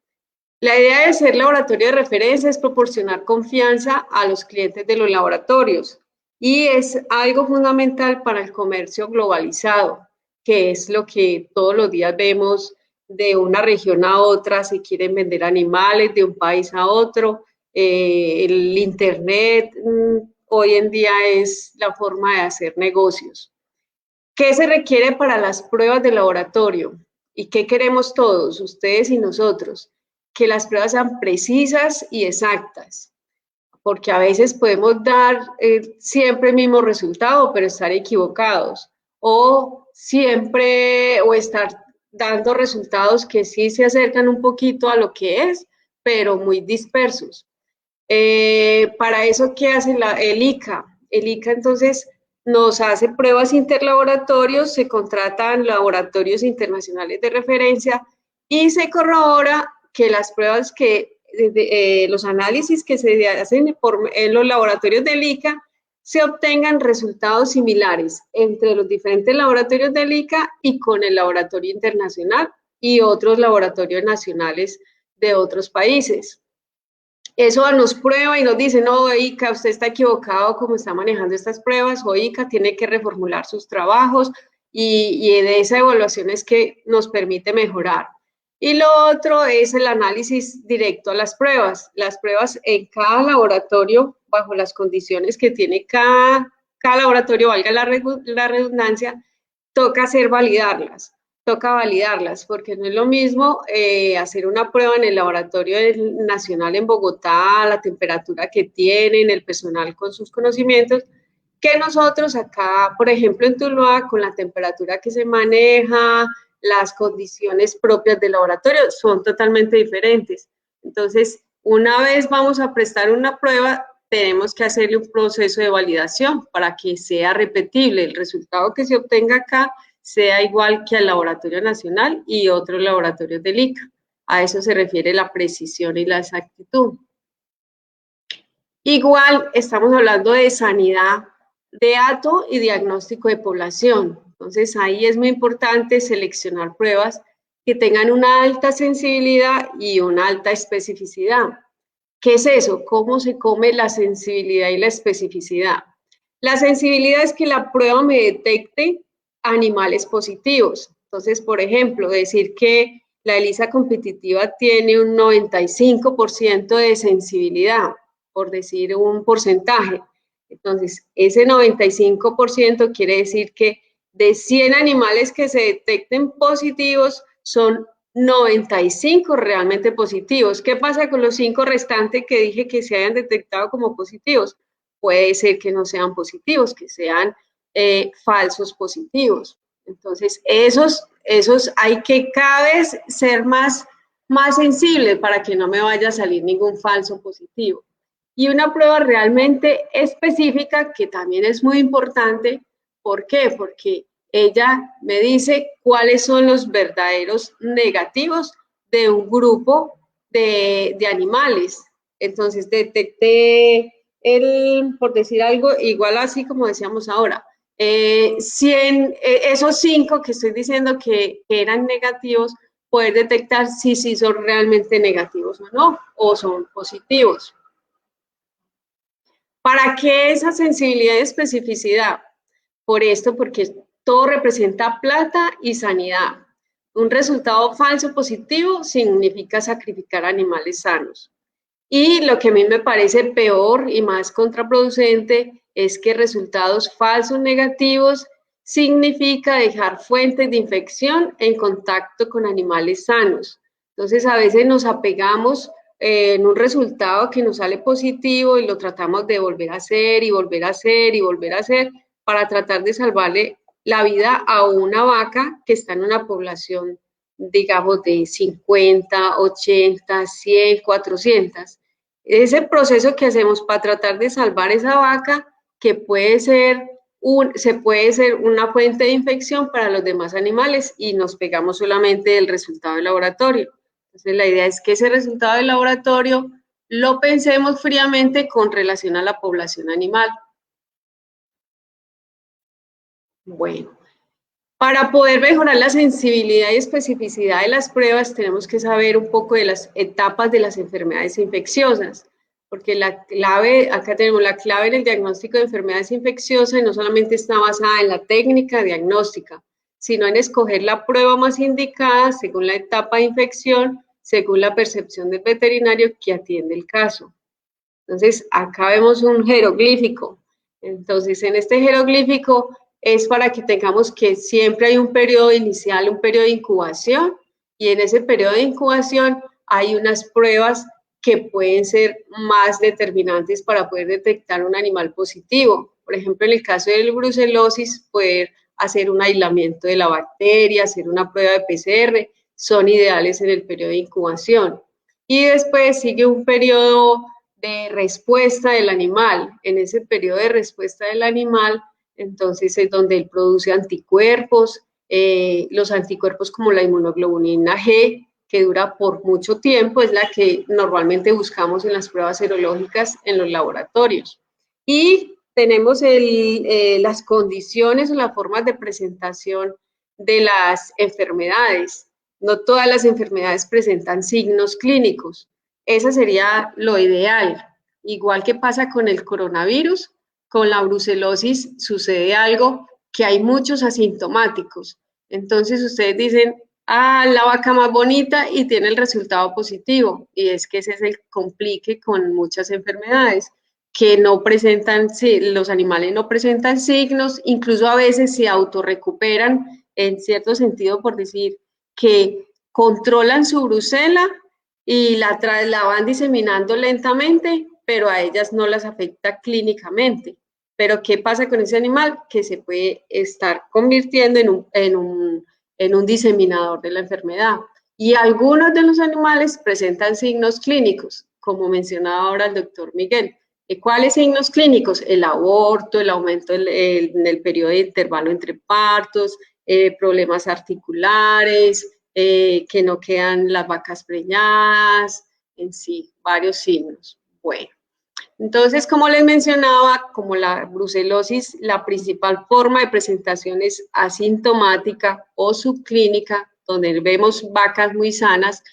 Speaker 1: la idea de ser laboratorio de referencia es proporcionar confianza a los clientes de los laboratorios y es algo fundamental para el comercio globalizado, que es lo que todos los días vemos de una región a otra, se quieren vender animales de un país a otro, el internet hoy en día es la forma de hacer negocios. ¿Qué se requiere para las pruebas de laboratorio? ¿Y qué queremos todos, ustedes y nosotros? Que las pruebas sean precisas y exactas, porque a veces podemos dar siempre el mismo resultado, pero estar equivocados, o siempre, o estar dando resultados que sí se acercan un poquito a lo que es, pero muy dispersos. Para eso, ¿qué hace el ICA? El ICA, entonces, nos hace pruebas interlaboratorios, se contratan laboratorios internacionales de referencia y se corrobora que las pruebas los análisis que se hacen en los laboratorios del ICA se obtengan resultados similares entre los diferentes laboratorios del ICA y con el laboratorio internacional y otros laboratorios nacionales de otros países. Eso nos prueba y nos dice: no, ICA, usted está equivocado como está manejando estas pruebas, o ICA tiene que reformular sus trabajos, y de esa evaluación es que nos permite mejorar. Y lo otro es el análisis directo a las pruebas. Las pruebas en cada laboratorio, bajo las condiciones que tiene cada laboratorio, valga la redundancia, toca validarlas, porque no es lo mismo hacer una prueba en el laboratorio nacional en Bogotá, la temperatura que tienen, el personal con sus conocimientos, que nosotros acá, por ejemplo, en Tuluá, con la temperatura que se maneja, las condiciones propias del laboratorio son totalmente diferentes. Entonces, una vez vamos a prestar una prueba, tenemos que hacerle un proceso de validación para que sea repetible. El resultado que se obtenga acá sea igual que al laboratorio nacional y otros laboratorios del ICA. A eso se refiere la precisión y la exactitud. Igual estamos hablando de sanidad de dato y diagnóstico de población. Entonces ahí es muy importante seleccionar pruebas que tengan una alta sensibilidad y una alta especificidad. ¿Qué es eso? ¿Cómo se come la sensibilidad y la especificidad? La sensibilidad es que la prueba me detecte animales positivos. Entonces, por ejemplo, decir que la ELISA competitiva tiene un 95% de sensibilidad, por decir un porcentaje. Entonces, ese 95% quiere decir que de 100 animales que se detecten positivos, son 95 realmente positivos. ¿Qué pasa con los 5 restantes que dije que se hayan detectado como positivos? Puede ser que no sean positivos, que sean falsos positivos. Entonces, esos hay que cada vez ser más sensible para que no me vaya a salir ningún falso positivo. Y una prueba realmente específica, que también es muy importante. ¿Por qué? Porque ella me dice cuáles son los verdaderos negativos de un grupo de animales. Entonces, detecté por decir algo, igual así como decíamos ahora, 100, esos 5 que estoy diciendo que eran negativos, poder detectar si son realmente negativos o no, o son positivos. ¿Para qué esa sensibilidad y especificidad? Por esto, porque todo representa plata y sanidad. Un resultado falso positivo significa sacrificar animales sanos. Y lo que a mí me parece peor y más contraproducente es que resultados falsos negativos significa dejar fuentes de infección en contacto con animales sanos. Entonces, a veces nos apegamos en un resultado que nos sale positivo y lo tratamos de volver a hacer y volver a hacer y volver a hacer para tratar de salvarle la vida a una vaca que está en una población, digamos, de 50, 80, 100, 400. Ese proceso que hacemos para tratar de salvar esa vaca, que puede ser una fuente de infección para los demás animales, y nos pegamos solamente del resultado del laboratorio. Entonces, la idea es que ese resultado del laboratorio lo pensemos fríamente con relación a la población animal. Bueno, para poder mejorar la sensibilidad y especificidad de las pruebas, tenemos que saber un poco de las etapas de las enfermedades infecciosas, porque la clave, acá tenemos la clave en el diagnóstico de enfermedades infecciosas, y no solamente está basada en la técnica diagnóstica, sino en escoger la prueba más indicada según la etapa de infección, según la percepción del veterinario que atiende el caso. Entonces, acá vemos un jeroglífico. Entonces, en este jeroglífico es para que tengamos que siempre hay un periodo inicial, un periodo de incubación, y en ese periodo de incubación hay unas pruebas que pueden ser más determinantes para poder detectar un animal positivo. Por ejemplo, en el caso del brucelosis, poder hacer un aislamiento de la bacteria, hacer una prueba de PCR, son ideales en el periodo de incubación. Y después sigue un periodo de respuesta del animal. En ese periodo de respuesta del animal, entonces es donde él produce anticuerpos, los anticuerpos como la inmunoglobulina G, que dura por mucho tiempo, es la que normalmente buscamos en las pruebas serológicas en los laboratorios. Y tenemos las condiciones o las formas de presentación de las enfermedades. No todas las enfermedades presentan signos clínicos. Ese sería lo ideal. Igual que pasa con el coronavirus, con la brucelosis sucede algo, que hay muchos asintomáticos. Entonces ustedes dicen, la vaca más bonita, y tiene el resultado positivo. Y es que ese es el complique con muchas enfermedades, que no presentan, los animales no presentan signos, incluso a veces se autorrecuperan en cierto sentido, por decir que controlan su brucela y la van diseminando lentamente, pero a ellas no las afecta clínicamente. Pero ¿qué pasa con ese animal? Que se puede estar convirtiendo en un diseminador de la enfermedad. Y algunos de los animales presentan signos clínicos, como mencionaba ahora el doctor Miguel. ¿Cuáles signos clínicos? El aborto, el aumento en el periodo de intervalo entre partos, problemas articulares, que no quedan las vacas preñadas, en sí, varios signos. Bueno, entonces, como les mencionaba, como la brucelosis, la principal forma de presentación es asintomática o subclínica, donde vemos vacas muy sanas.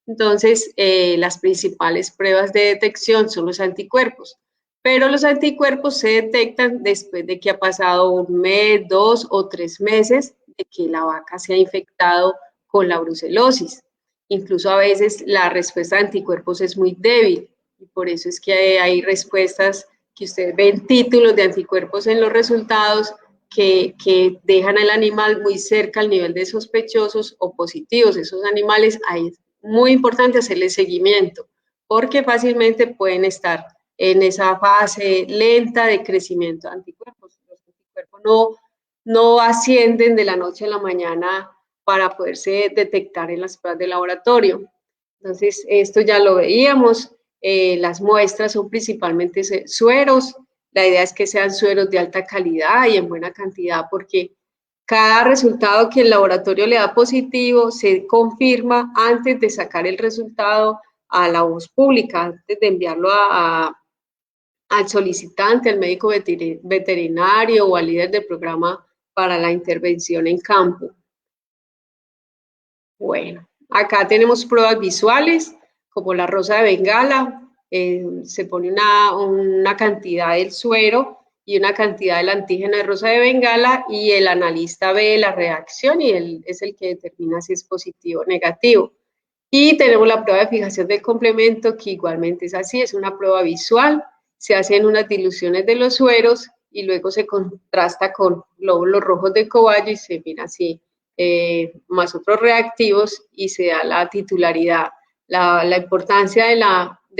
Speaker 1: Entonces, las principales pruebas de detección son los anticuerpos. pero los anticuerpos se detectan después de que ha pasado 1 mes, 2 o 3 meses de que la vaca se ha infectado con la brucelosis. Incluso a veces la respuesta de anticuerpos es muy débil y por eso es que hay respuestas que ustedes ven títulos de anticuerpos en los resultados que dejan al animal muy cerca al nivel de sospechosos o positivos. Esos animales, ahí es muy importante hacerle seguimiento porque fácilmente pueden estar en esa fase lenta de crecimiento de anticuerpos. Los anticuerpos no ascienden de la noche a la mañana para poderse detectar en las pruebas de laboratorio. Entonces, esto ya lo veíamos, las muestras son principalmente sueros, la idea es que sean sueros de alta calidad y en buena cantidad porque cada resultado que el laboratorio le da positivo se confirma antes de sacar el resultado a la voz pública, antes de enviarlo al solicitante, al médico veterinario o al líder del programa para la intervención en campo. Bueno, acá tenemos pruebas visuales, como la rosa de Bengala, se pone una cantidad del suero y una cantidad del antígeno de rosa de Bengala y el analista ve la reacción y él es el que determina si es positivo o negativo. Y tenemos la prueba de fijación del complemento, que igualmente es así, es una prueba visual, se hacen unas diluciones de los sueros y luego se contrasta con glóbulos rojos de cobayo y se mira así, más otros reactivos y se da la titularidad. La importancia de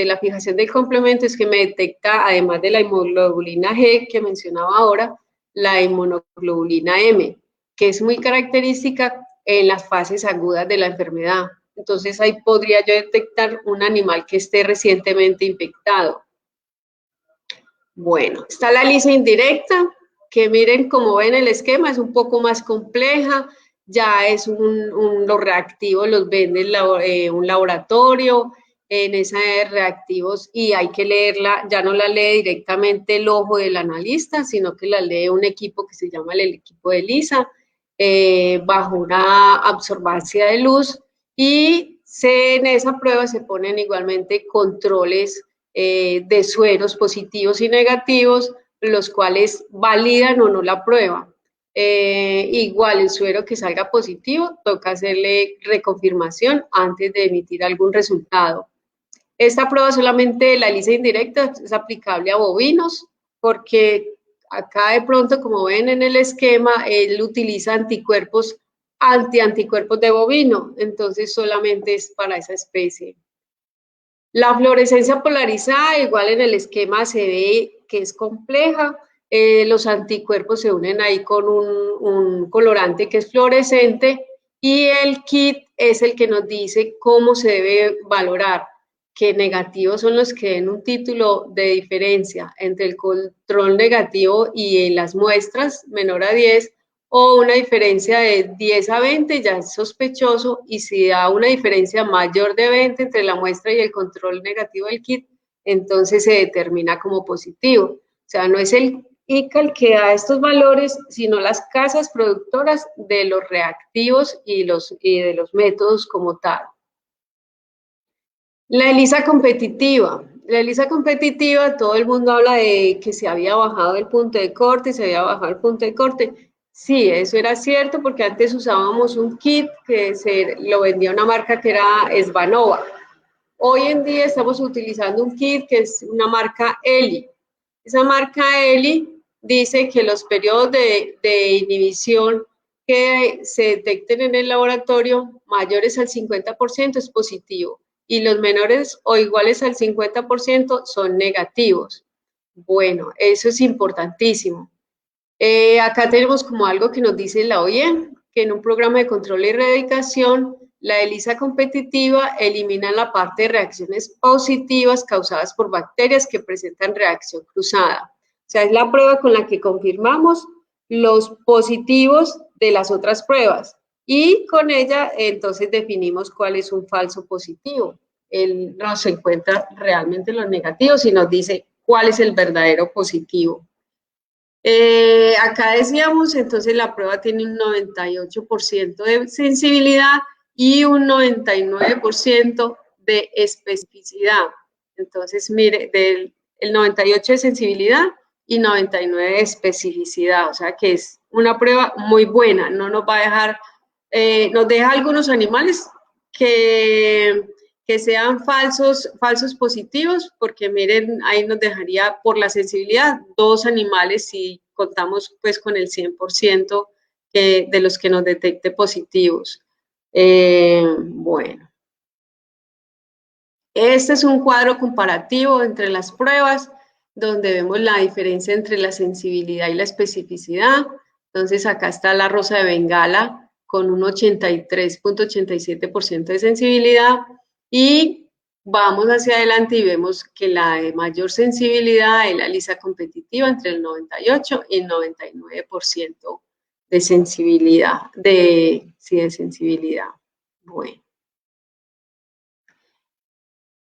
Speaker 1: la fijación del complemento es que me detecta, además de la inmunoglobulina G que mencionaba ahora, la inmunoglobulina M, que es muy característica en las fases agudas de la enfermedad. Entonces ahí podría yo detectar un animal que esté recientemente infectado. Bueno, está la ELISA indirecta, que miren como ven el esquema, es un poco más compleja, ya es los reactivos los vende un laboratorio, en esos reactivos y hay que leerla, ya no la lee directamente el ojo del analista, sino que la lee un equipo que se llama el equipo de ELISA, bajo una absorbancia de luz y en esa prueba se ponen igualmente controles de sueros positivos y negativos, los cuales validan o no la prueba. Igual el suero que salga positivo, toca hacerle reconfirmación antes de emitir algún resultado. Esta prueba solamente, la ELISA indirecta, es aplicable a bovinos, porque acá de pronto, como ven en el esquema, él utiliza anticuerpos anticuerpos de bovino, entonces solamente es para esa especie. La fluorescencia polarizada, igual en el esquema se ve que es compleja, los anticuerpos se unen ahí con un colorante que es fluorescente y el kit es el que nos dice cómo se debe valorar, que negativos son los que den un título de diferencia entre el control negativo y las muestras menor a 10, o una diferencia de 10 a 20 ya es sospechoso, y si da una diferencia mayor de 20 entre la muestra y el control negativo del kit, entonces se determina como positivo. O sea, no es el ICA el que da estos valores, sino las casas productoras de los reactivos y de los métodos como tal. La ELISA competitiva. La ELISA competitiva, todo el mundo habla de que se había bajado el punto de corte, se había bajado el punto de corte. Sí, eso era cierto porque antes usábamos un kit que lo vendía una marca que era Svanova. Hoy en día estamos utilizando un kit que es una marca Eli. Esa marca Eli dice que los periodos de inhibición que se detecten en el laboratorio mayores al 50% es positivo y los menores o iguales al 50% son negativos. Bueno, eso es importantísimo. Acá tenemos como algo que nos dice la OIE, que en un programa de control y erradicación, la ELISA competitiva elimina la parte de reacciones positivas causadas por bacterias que presentan reacción cruzada. O sea, es la prueba con la que confirmamos los positivos de las otras pruebas y con ella entonces definimos cuál es un falso positivo. Él no se encuentra realmente los negativos y nos dice cuál es el verdadero positivo. Acá decíamos, entonces la prueba tiene un 98% de sensibilidad y un 99% de especificidad. Entonces, mire, el 98 de sensibilidad y 99 de especificidad, o sea que es una prueba muy buena, no nos va a dejar, nos deja algunos animales que sean falsos positivos, porque miren, ahí nos dejaría por la sensibilidad 2 animales si contamos pues con el 100% de los que nos detecte positivos. Bueno, este es un cuadro comparativo entre las pruebas, donde vemos la diferencia entre la sensibilidad y la especificidad. Entonces acá está la rosa de Bengala con un 83.87% de sensibilidad, y vamos hacia adelante y vemos que la de mayor sensibilidad es la lisa competitiva, entre el 98 y el 99% de sensibilidad, de sensibilidad. Bueno.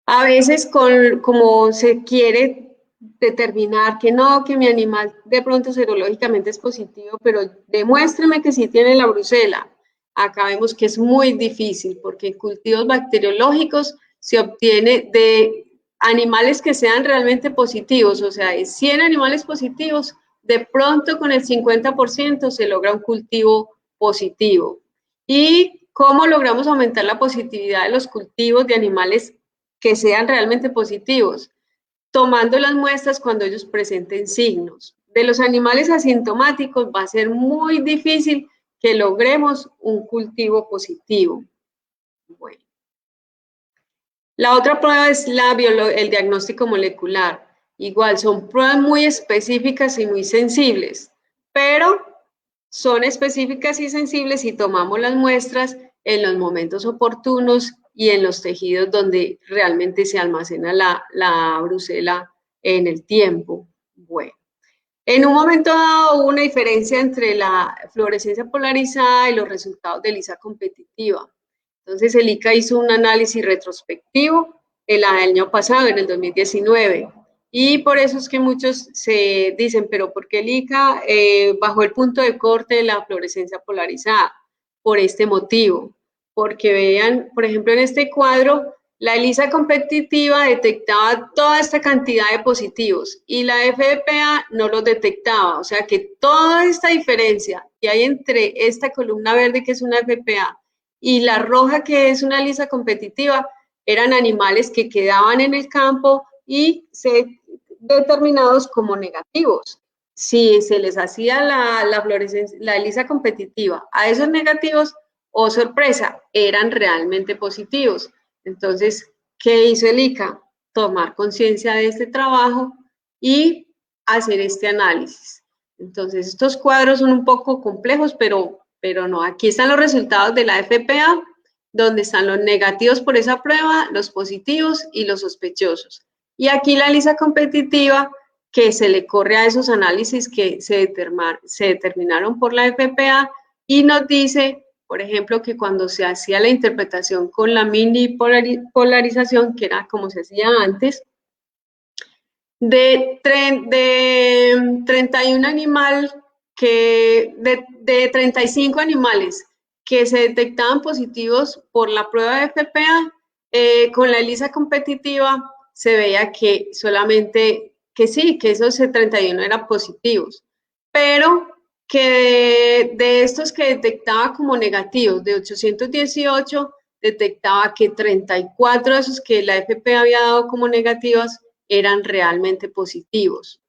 Speaker 1: A veces como se quiere determinar que no, que mi animal de pronto serológicamente es positivo, pero demuéstreme que sí tiene la brucela. Acá vemos que es muy difícil, porque en cultivos bacteriológicos se obtiene de animales que sean realmente positivos, o sea, de 100 animales positivos, de pronto con el 50% se logra un cultivo positivo. ¿Y cómo logramos aumentar la positividad de los cultivos de animales que sean realmente positivos? Tomando las muestras cuando ellos presenten signos. De los animales asintomáticos va a ser muy difícil que logremos un cultivo positivo. Bueno. La otra prueba es el diagnóstico molecular. Igual, son pruebas muy específicas y muy sensibles, pero son específicas y sensibles si tomamos las muestras en los momentos oportunos y en los tejidos donde realmente se almacena la brucela en el tiempo. Bueno, en un momento dado hubo una diferencia entre la fluorescencia polarizada y los resultados de lisa competitiva. Entonces el ICA hizo un análisis retrospectivo el año pasado, en el 2019. Y por eso es que muchos se dicen, pero ¿por qué el ICA bajó el punto de corte de la fluorescencia polarizada? Por este motivo. Porque vean, por ejemplo, en este cuadro, la ELISA competitiva detectaba toda esta cantidad de positivos y la FPA no los detectaba. O sea que toda esta diferencia que hay entre esta columna verde, que es una FPA, y la roja, que es una ELISA competitiva, eran animales que quedaban en el campo y determinados como negativos. Si se les hacía la ELISA competitiva a esos negativos, oh sorpresa, eran realmente positivos. Entonces, ¿qué hizo el ICA? Tomar conciencia de este trabajo y hacer este análisis. Entonces, estos cuadros son un poco complejos, pero no. Aquí están los resultados de la FPA, donde están los negativos por esa prueba, los positivos y los sospechosos. Y aquí la ELISA competitiva, que se le corre a esos análisis que se determinaron por la FPA, y nos dice, por ejemplo, que cuando se hacía la interpretación con la mini polarización, que era como se hacía antes, de 31 animales, de 35 animales que se detectaban positivos por la prueba de FPA, con la ELISA competitiva se veía que solamente, que sí, que esos 31 eran positivos, pero que de estos que detectaba como negativos, de 818, detectaba que 34 de esos que la FPA había dado como negativos eran realmente positivos.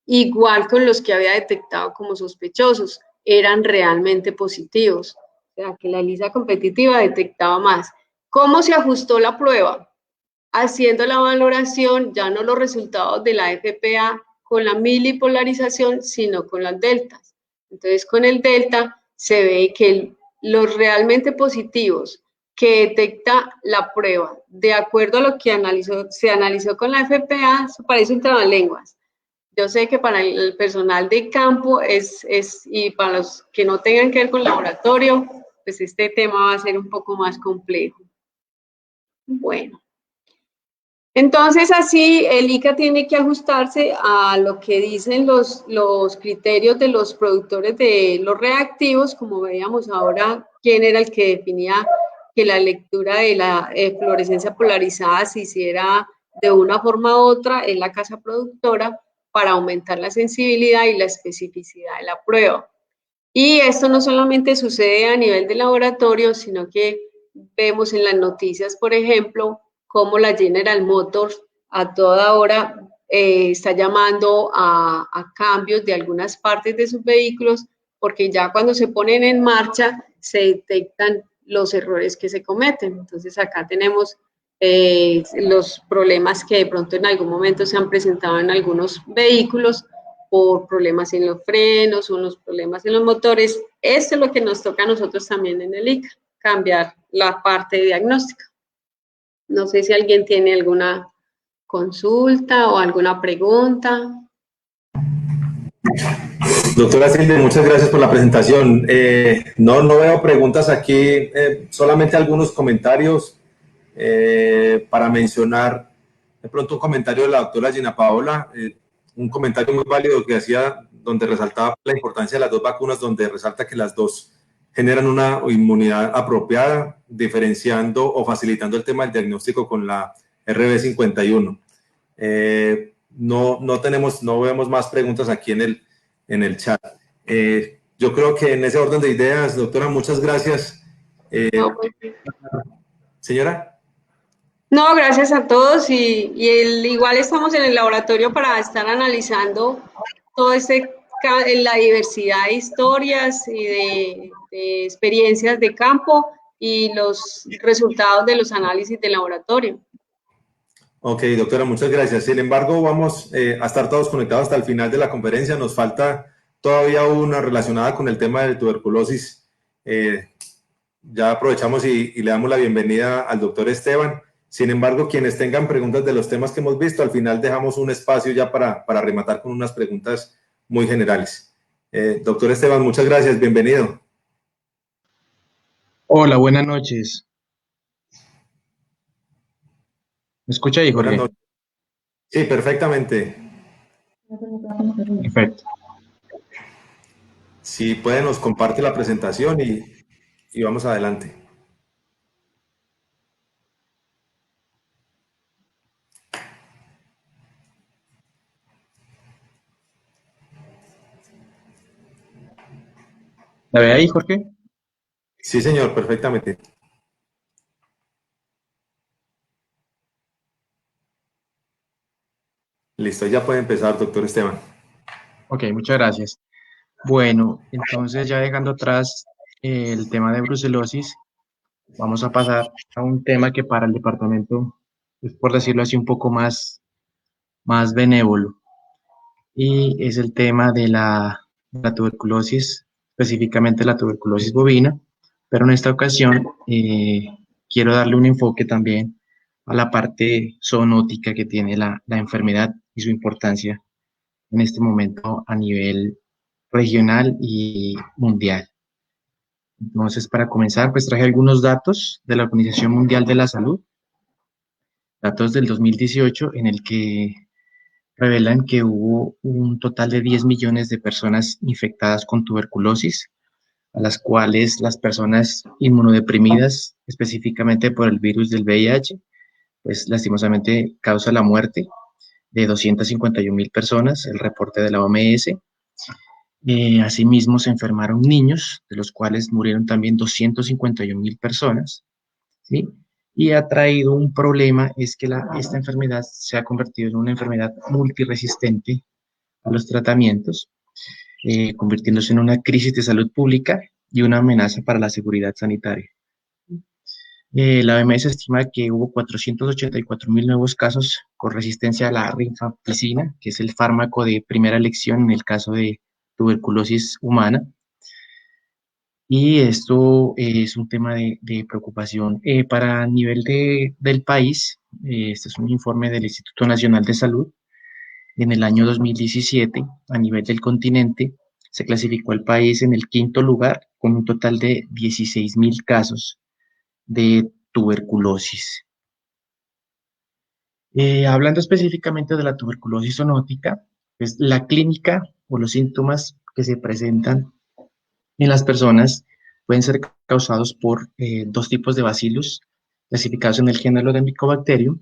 Speaker 1: Igual con los que había detectado como sospechosos, eran realmente positivos. O sea, que la ELISA competitiva detectaba más. ¿Cómo se ajustó la prueba? Haciendo la valoración, ya no los resultados de la FPA con la milipolarización, sino con las deltas. Entonces, con el delta se ve que los realmente positivos que detecta la prueba, de acuerdo a lo que se analizó con la FPA, eso parece un trabalenguas. Yo sé que para el personal de campo y para los que no tengan que ver con laboratorio, pues este tema va a ser un poco más complejo. Bueno. Entonces, así el ICA tiene que ajustarse a lo que dicen los criterios de los productores de los reactivos, como veíamos ahora, quién era el que definía que la lectura de la fluorescencia polarizada se hiciera de una forma u otra en la casa productora para aumentar la sensibilidad y la especificidad de la prueba. Y esto no solamente sucede a nivel de laboratorio, sino que vemos en las noticias, por ejemplo, cómo la General Motors a toda hora está llamando a cambios de algunas partes de sus vehículos, porque ya cuando se ponen en marcha se detectan los errores que se cometen. Entonces acá tenemos los problemas que de pronto en algún momento se han presentado en algunos vehículos por problemas en los frenos, unos problemas en los motores. Esto es lo que nos toca a nosotros también en el ICA, cambiar la parte de diagnóstico. No sé si alguien tiene alguna consulta o alguna pregunta.
Speaker 3: Doctora Silvia, muchas gracias por la presentación. No veo preguntas aquí, solamente algunos comentarios para mencionar de pronto un comentario de la doctora Gina Paola, un comentario muy válido que hacía donde resaltaba la importancia de las dos vacunas, donde resalta que las dos generan una inmunidad apropiada, diferenciando o facilitando el tema del diagnóstico con la RB51. No vemos más preguntas aquí en el chat. Yo creo que en ese orden de ideas, doctora, muchas gracias. Señora.
Speaker 1: No, gracias a todos igual estamos en el laboratorio para estar analizando todo la diversidad de historias y de experiencias de campo y los resultados de los análisis de laboratorio.
Speaker 3: Ok, doctora, muchas gracias. Sin embargo, vamos a estar todos conectados hasta el final de la conferencia. Nos falta todavía una relacionada con el tema de tuberculosis. Ya aprovechamos y le damos la bienvenida al doctor Esteban. Sin embargo, quienes tengan preguntas de los temas que hemos visto, al final dejamos un espacio ya para rematar con unas preguntas muy generales. Doctor Esteban, muchas gracias. Bienvenido.
Speaker 5: Hola, buenas noches. ¿Me escucha ahí, Jorge?
Speaker 3: Buenas noches. Sí, perfectamente.
Speaker 5: Perfecto.
Speaker 3: Si puede, nos comparte la presentación y vamos adelante.
Speaker 5: ¿La ve ahí, Jorge?
Speaker 3: Sí, señor, perfectamente. Listo, ya puede empezar, doctor Esteban.
Speaker 5: Ok, muchas gracias. Bueno, entonces ya dejando atrás el tema de brucelosis, vamos a pasar a un tema que para el departamento es, por decirlo así, un poco más benévolo. Y es el tema de la tuberculosis, específicamente la tuberculosis bovina, pero en esta ocasión quiero darle un enfoque también a la parte zoonótica que tiene la enfermedad y su importancia en este momento a nivel regional y mundial. Entonces, para comenzar, pues traje algunos datos de la Organización Mundial de la Salud, datos del 2018, en el que revelan que hubo un total de 10 millones de personas infectadas con tuberculosis, a las cuales las personas inmunodeprimidas, específicamente por el virus del VIH, pues lastimosamente causa la muerte de 251.000 personas, el reporte de la OMS. Asimismo, se enfermaron niños, de los cuales murieron también 251.000 personas, ¿sí? Y ha traído un problema, es que esta enfermedad se ha convertido en una enfermedad multiresistente a los tratamientos, convirtiéndose en una crisis de salud pública y una amenaza para la seguridad sanitaria. La OMS estima que hubo 484.000 nuevos casos con resistencia a la rifampicina, que es el fármaco de primera elección en el caso de tuberculosis humana. Y esto es un tema de preocupación. Para el nivel del país, este es un informe del Instituto Nacional de Salud. En el año 2017, a nivel del continente, se clasificó el país en el 5º lugar con un total de 16.000 casos de tuberculosis. Hablando específicamente de la tuberculosis zoonótica, pues la clínica o los síntomas que se presentan en las personas pueden ser causados por dos tipos de bacilos clasificados en el género de Mycobacterium.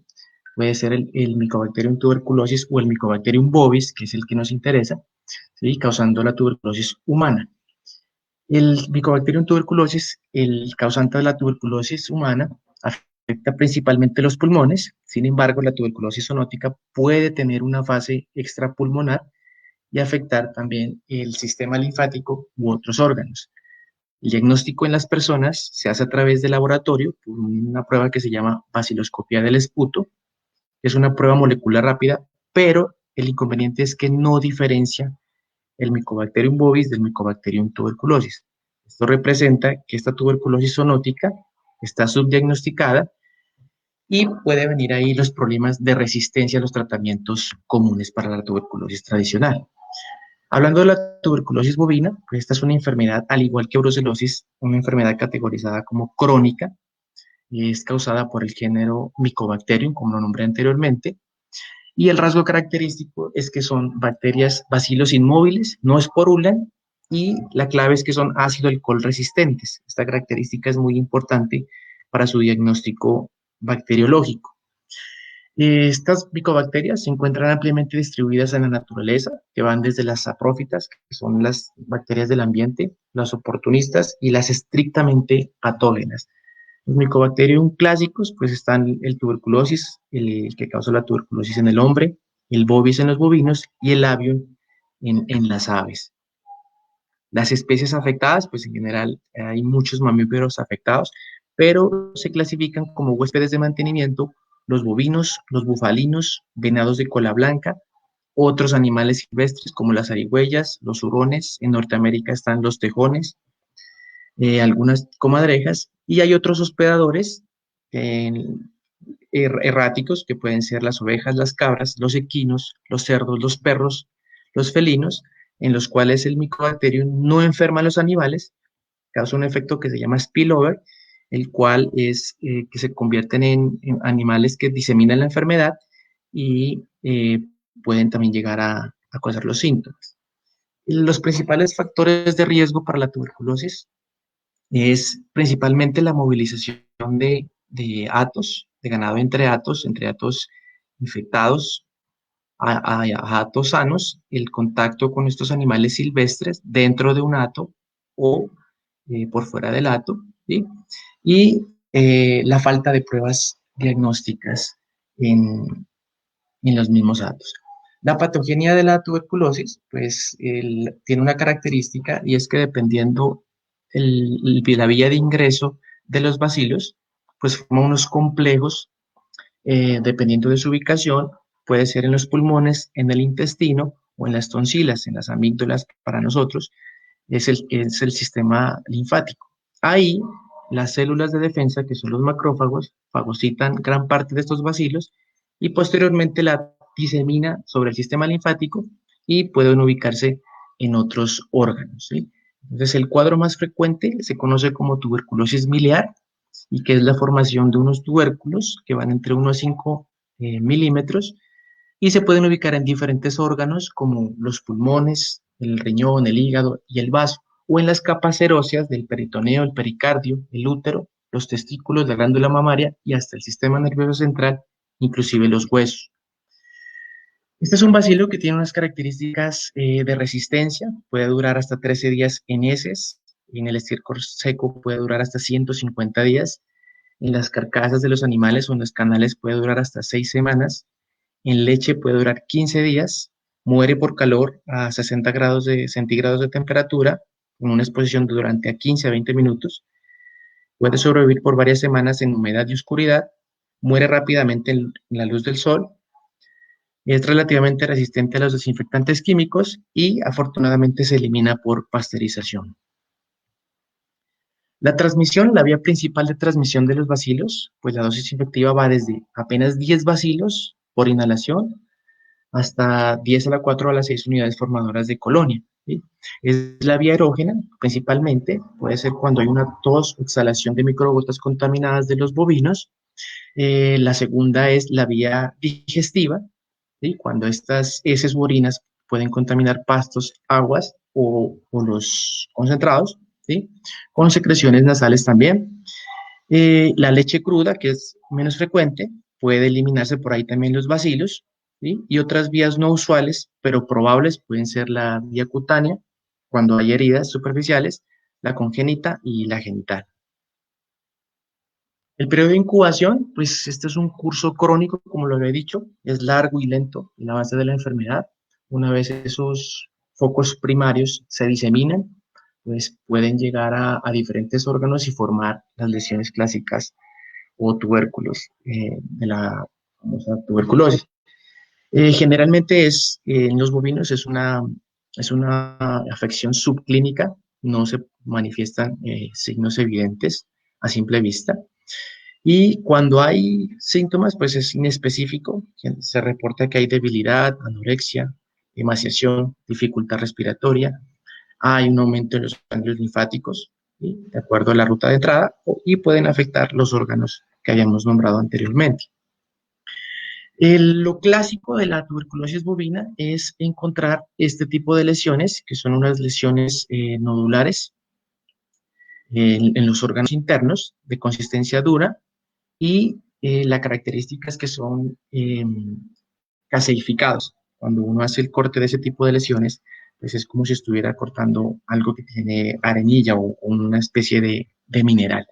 Speaker 5: puede ser el Mycobacterium tuberculosis o el Mycobacterium bovis, que es el que nos interesa, ¿sí? Causando la tuberculosis humana. El Mycobacterium tuberculosis, el causante de la tuberculosis humana, afecta principalmente los pulmones. Sin embargo, la tuberculosis zoonótica puede tener una fase extrapulmonar y afectar también el sistema linfático u otros órganos. El diagnóstico en las personas se hace a través del laboratorio por una prueba que se llama baciloscopía del esputo, que es una prueba molecular rápida, pero el inconveniente es que no diferencia el Mycobacterium bovis del Mycobacterium tuberculosis. Esto representa que esta tuberculosis zoonótica está subdiagnosticada y puede venir ahí los problemas de resistencia a los tratamientos comunes para la tuberculosis tradicional. Hablando de la tuberculosis bovina, pues esta es una enfermedad, al igual que brucelosis, una enfermedad categorizada como crónica, y es causada por el género Mycobacterium, como lo nombré anteriormente, y el rasgo característico es que son bacterias bacilos inmóviles, no esporulan, y la clave es que son ácido alcohol resistentes. Esta característica es muy importante para su diagnóstico bacteriológico. Estas micobacterias se encuentran ampliamente distribuidas en la naturaleza, que van desde las saprófitas, que son las bacterias del ambiente, las oportunistas y las estrictamente patógenas. Los Mycobacterium clásicos, pues están el tuberculosis, el que causa la tuberculosis en el hombre, el bovis en los bovinos y el avium en las aves. Las especies afectadas, pues en general hay muchos mamíferos afectados, pero se clasifican como huéspedes de mantenimiento los bovinos, los bufalinos, venados de cola blanca, otros animales silvestres como las zarigüeyas, los hurones, en Norteamérica están los tejones, algunas comadrejas, y hay otros hospedadores eh, erráticos que pueden ser las ovejas, las cabras, los equinos, los cerdos, los perros, los felinos, en los cuales el Mycobacterium no enferma a los animales, causa un efecto que se llama spillover, el cual es que se convierten en animales que diseminan la enfermedad y pueden también llegar a causar los síntomas. Los principales factores de riesgo para la tuberculosis es principalmente la movilización de hatos, de ganado entre hatos infectados a hatos sanos, el contacto con estos animales silvestres dentro de un hato o por fuera del hato, ¿sí? Y la falta de pruebas diagnósticas en los mismos hatos. La patogenia de la tuberculosis, pues, tiene una característica y es que dependiendo la vía de ingreso de los bacilos, pues forma unos complejos, dependiendo de su ubicación, puede ser en los pulmones, en el intestino o en las tonsilas, en las amígdalas para nosotros, es el sistema linfático. Ahí, las células de defensa, que son los macrófagos, fagocitan gran parte de estos bacilos y posteriormente la disemina sobre el sistema linfático y pueden ubicarse en otros órganos, ¿sí? Entonces, el cuadro más frecuente se conoce como tuberculosis miliar y que es la formación de unos tubérculos que van entre 1 a 5 milímetros y se pueden ubicar en diferentes órganos como los pulmones, el riñón, el hígado y el vaso, o en las capas seróseas del peritoneo, el pericardio, el útero, los testículos, la glándula mamaria y hasta el sistema nervioso central, inclusive los huesos. Este es un bacilo que tiene unas características de resistencia, puede durar hasta 13 días en heces, en el estiércol seco puede durar hasta 150 días, en las carcasas de los animales o en los canales puede durar hasta 6 semanas, en leche puede durar 15 días, muere por calor a 60 grados centígrados de temperatura, con una exposición de durante a 15 a 20 minutos, puede sobrevivir por varias semanas en humedad y oscuridad, muere rápidamente en la luz del sol, es relativamente resistente a los desinfectantes químicos y afortunadamente se elimina por pasteurización. La transmisión, la vía principal de transmisión de los bacilos, pues la dosis infectiva va desde apenas 10 bacilos por inhalación hasta 10 a la 4 a las 6 unidades formadoras de colonia, ¿sí? Es la vía erógena, principalmente, puede ser cuando hay una tos o exhalación de microgotas contaminadas de los bovinos. La segunda es la vía digestiva, ¿sí? Cuando estas heces u orinas pueden contaminar pastos, aguas o los concentrados, ¿sí? Con secreciones nasales también. La leche cruda, que es menos frecuente, puede eliminarse por ahí también los bacilos, ¿sí? Y otras vías no usuales, pero probables, pueden ser la vía cutánea, cuando hay heridas superficiales, la congénita y la genital. El periodo de incubación, pues este es un curso crónico, como lo había dicho, es largo y lento en la base de la enfermedad. Una vez esos focos primarios se diseminan, pues pueden llegar a diferentes órganos y formar las lesiones clásicas o tubérculos de la famosa tuberculosis. Generalmente en los bovinos es una afección subclínica, no se manifiestan signos evidentes a simple vista. Y cuando hay síntomas, pues es inespecífico, se reporta que hay debilidad, anorexia, emaciación, dificultad respiratoria, hay un aumento en los ganglios linfáticos, ¿sí? De acuerdo a la ruta de entrada, y pueden afectar los órganos que habíamos nombrado anteriormente. Lo clásico de la tuberculosis bovina es encontrar este tipo de lesiones, que son unas lesiones nodulares en los órganos internos de consistencia dura, y la característica es que son caseificados. Cuando uno hace el corte de ese tipo de lesiones, pues es como si estuviera cortando algo que tiene arenilla o una especie de mineral.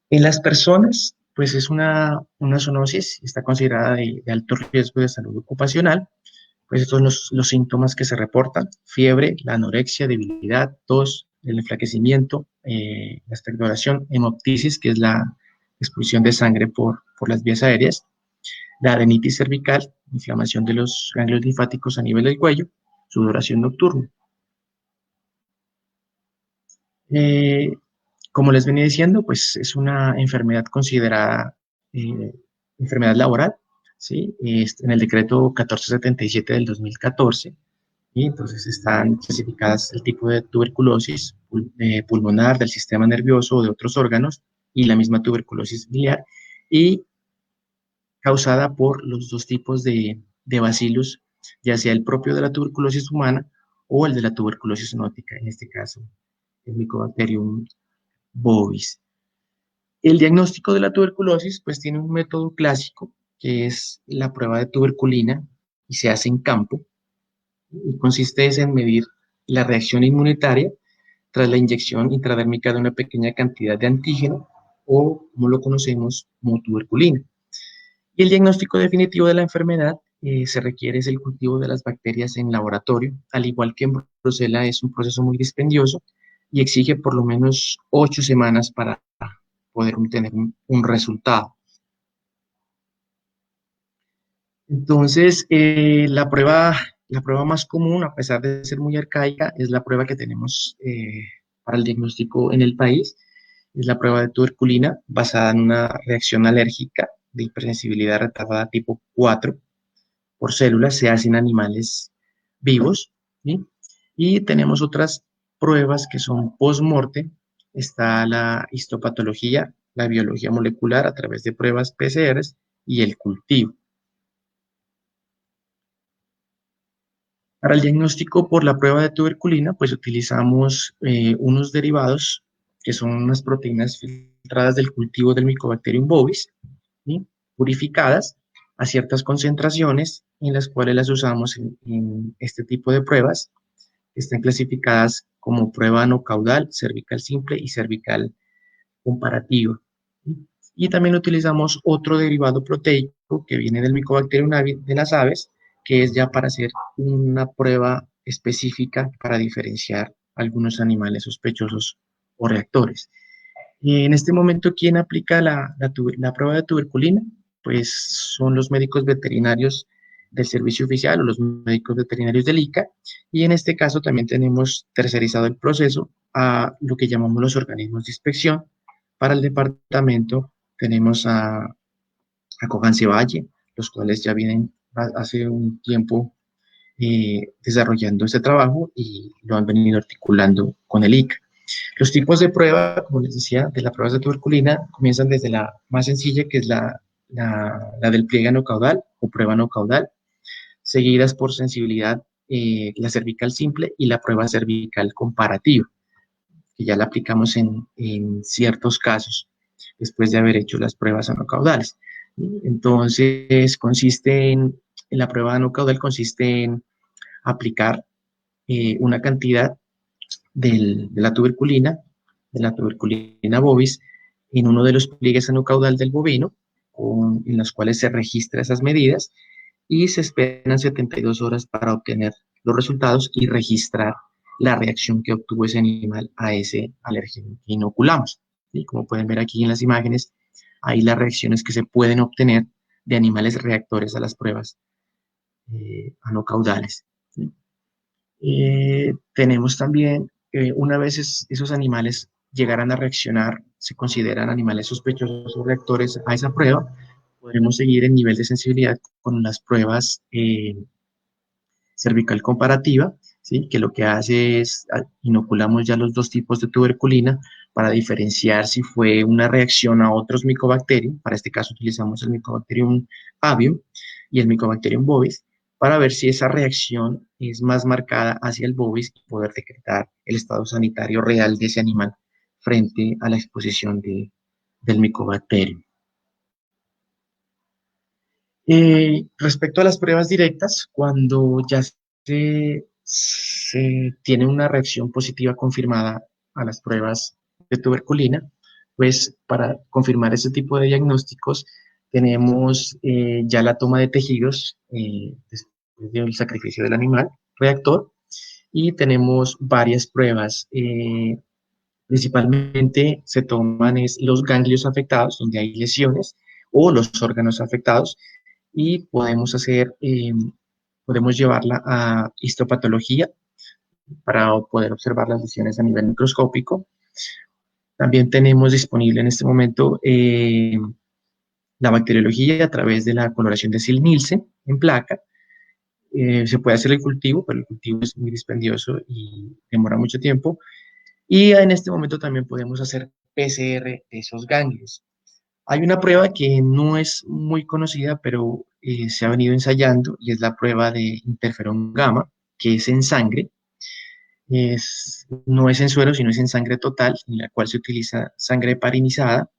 Speaker 5: En las personas, pues es una zoonosis, está considerada de alto riesgo de salud ocupacional. Pues estos son los síntomas que se reportan: fiebre, la anorexia, debilidad, tos, el enflaquecimiento, la expectoración, hemoptisis, que es la expulsión de sangre por las vías aéreas, la adenitis cervical, inflamación de los ganglios linfáticos a nivel del cuello, sudoración nocturna. Como les venía diciendo, pues es una enfermedad considerada enfermedad laboral, ¿sí? En el decreto 1477 del 2014, y entonces están clasificadas el tipo de tuberculosis pulmonar, del sistema nervioso o de otros órganos, y la misma tuberculosis biliar, y causada por los dos tipos de bacilos, ya sea el propio de la tuberculosis humana o el de la tuberculosis zoonótica, en este caso el Mycobacterium bovis. El diagnóstico de la tuberculosis pues tiene un método clásico, que es la prueba de tuberculina, y se hace en campo, y consiste en medir la reacción inmunitaria tras la inyección intradérmica de una pequeña cantidad de antígeno, o como lo conocemos como tuberculina. Y el diagnóstico definitivo de la enfermedad se requiere es el cultivo de las bacterias en laboratorio. Al igual que en Brucela, es un proceso muy dispendioso y exige por lo menos 8 semanas para poder obtener un resultado. Entonces, la prueba más común, a pesar de ser muy arcaica, es la prueba que tenemos para el diagnóstico en el país. Es la prueba de tuberculina, basada en una reacción alérgica de hipersensibilidad retardada tipo 4 por células, se hace en animales vivos, ¿sí? Y tenemos otras pruebas que son post-mortem. Está la histopatología, la biología molecular a través de pruebas PCR y el cultivo. Para el diagnóstico por la prueba de tuberculina, pues utilizamos unos derivados que son unas proteínas filtradas del cultivo del Mycobacterium bovis, ¿sí? Purificadas a ciertas concentraciones, en las cuales las usamos en este tipo de pruebas, que están clasificadas como prueba no caudal, cervical simple y cervical comparativa. Y también utilizamos otro derivado proteico que viene del Mycobacterium de las aves, que es ya para hacer una prueba específica para diferenciar algunos animales sospechosos o reactores. Y en este momento, ¿quién aplica la prueba de tuberculina? Pues son los médicos veterinarios del servicio oficial o los médicos veterinarios del ICA, y en este caso también tenemos tercerizado el proceso a lo que llamamos los organismos de inspección. Para el departamento tenemos a Cogance Valle, los cuales ya vienen hace un tiempo desarrollando este trabajo y lo han venido articulando con el ICA. Los tipos de prueba, como les decía, de las pruebas de tuberculina comienzan desde la más sencilla, que es la del pliegue no caudal o prueba no caudal, seguidas por sensibilidad, la cervical simple y la prueba cervical comparativa, que ya la aplicamos en ciertos casos. después de haber hecho las pruebas anocaudales. Entonces, la prueba anocaudal consiste en aplicar una cantidad de la tuberculina bovis, en uno de los pliegues anocaudal del bovino, en los cuales se registra esas medidas y se esperan 72 horas para obtener los resultados y registrar la reacción que obtuvo ese animal a ese alérgeno que inoculamos. ¿Sí? Como pueden ver aquí en las imágenes, hay las reacciones que se pueden obtener de animales reactores a las pruebas anocaudales. ¿Sí? Tenemos también, una vez esos animales llegaran a reaccionar, se consideran animales sospechosos o reactores a esa prueba, podremos seguir el nivel de sensibilidad con las pruebas cervical comparativa, ¿sí? Que lo que hace es inoculamos ya los dos tipos de tuberculina para diferenciar si fue una reacción a otros micobacterium. Para este caso utilizamos el Mycobacterium avium y el Mycobacterium bovis, para ver si esa reacción es más marcada hacia el bovis y poder decretar el estado sanitario real de ese animal frente a la exposición del Mycobacterium. Respecto a las pruebas directas, cuando ya se tiene una reacción positiva confirmada a las pruebas de tuberculina, pues para confirmar ese tipo de diagnósticos tenemos ya la toma de tejidos después del sacrificio del animal reactor, y tenemos varias pruebas. Principalmente se toman los ganglios afectados, donde hay lesiones, o los órganos afectados, y podemos llevarla a histopatología para poder observar las lesiones a nivel microscópico. También tenemos disponible en este momento la bacteriología a través de la coloración de Ziehl-Neelsen en placa. Se puede hacer el cultivo, pero el cultivo es muy dispendioso y demora mucho tiempo. Y en este momento también podemos hacer PCR de esos ganglios. Hay una prueba que no es muy conocida, pero se ha venido ensayando, y es la prueba de interferón gamma, que es en sangre. No es en suero, sino es en sangre total, en la cual se utiliza sangre heparinizada,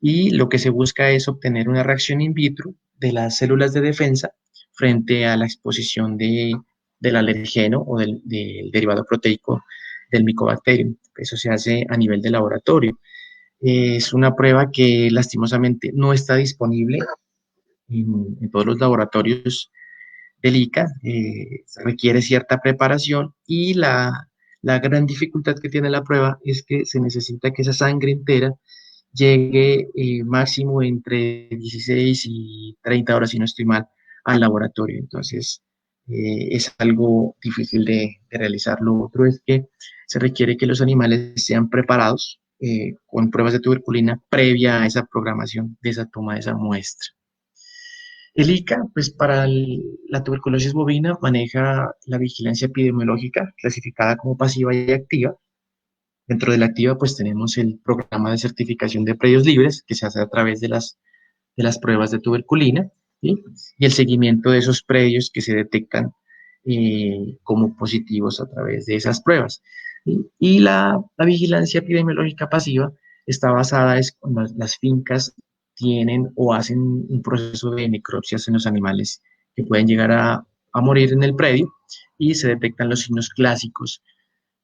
Speaker 5: y lo que se busca es obtener una reacción in vitro de las células de defensa frente a la exposición del alergeno o del derivado proteico del Mycobacterium. Eso se hace a nivel de laboratorio. Es una prueba que lastimosamente no está disponible en todos los laboratorios del ICA. Requiere cierta preparación, y la gran dificultad que tiene la prueba es que se necesita que esa sangre entera llegue máximo entre 16 y 30 horas, si no estoy mal, al laboratorio. Entonces, es algo difícil de realizar. Lo otro es que se requiere que los animales sean preparados con pruebas de tuberculina previa a esa programación de esa toma de esa muestra. El ICA, pues para la tuberculosis bovina, maneja la vigilancia epidemiológica clasificada como pasiva y activa. Dentro de la activa, pues tenemos el programa de certificación de predios libres, que se hace a través de las pruebas de tuberculina, ¿sí? Y el seguimiento de esos predios que se detectan como positivos a través de esas pruebas. ¿Sí? Y la vigilancia epidemiológica pasiva está basada en cuando las fincas tienen o hacen un proceso de necropsias en los animales que pueden llegar a morir en el predio, y se detectan los signos clásicos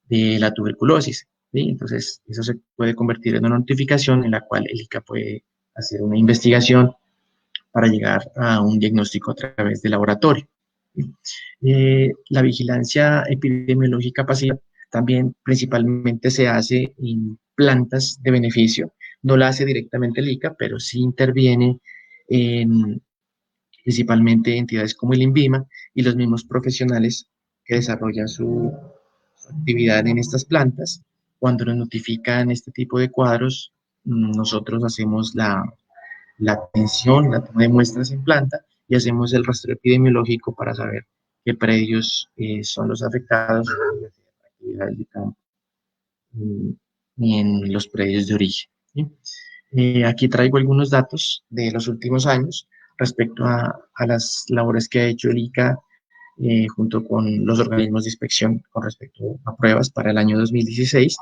Speaker 5: de la tuberculosis. ¿Sí? Entonces, eso se puede convertir en una notificación en la cual el ICA puede hacer una investigación para llegar a un diagnóstico a través del laboratorio. La vigilancia epidemiológica pasiva también principalmente se hace en plantas de beneficio. No la hace directamente el ICA, pero sí interviene en principalmente entidades como el INVIMA y los mismos profesionales que desarrollan su actividad en estas plantas. Cuando nos notifican este tipo de cuadros, nosotros hacemos la atención, la toma de muestras en planta, y hacemos el rastreo epidemiológico para saber qué predios son los afectados en las actividades de campo y en los predios de origen. ¿Sí? Aquí traigo algunos datos de los últimos años respecto a las labores que ha hecho el ICA junto con los organismos de inspección con respecto a pruebas para el año 2016.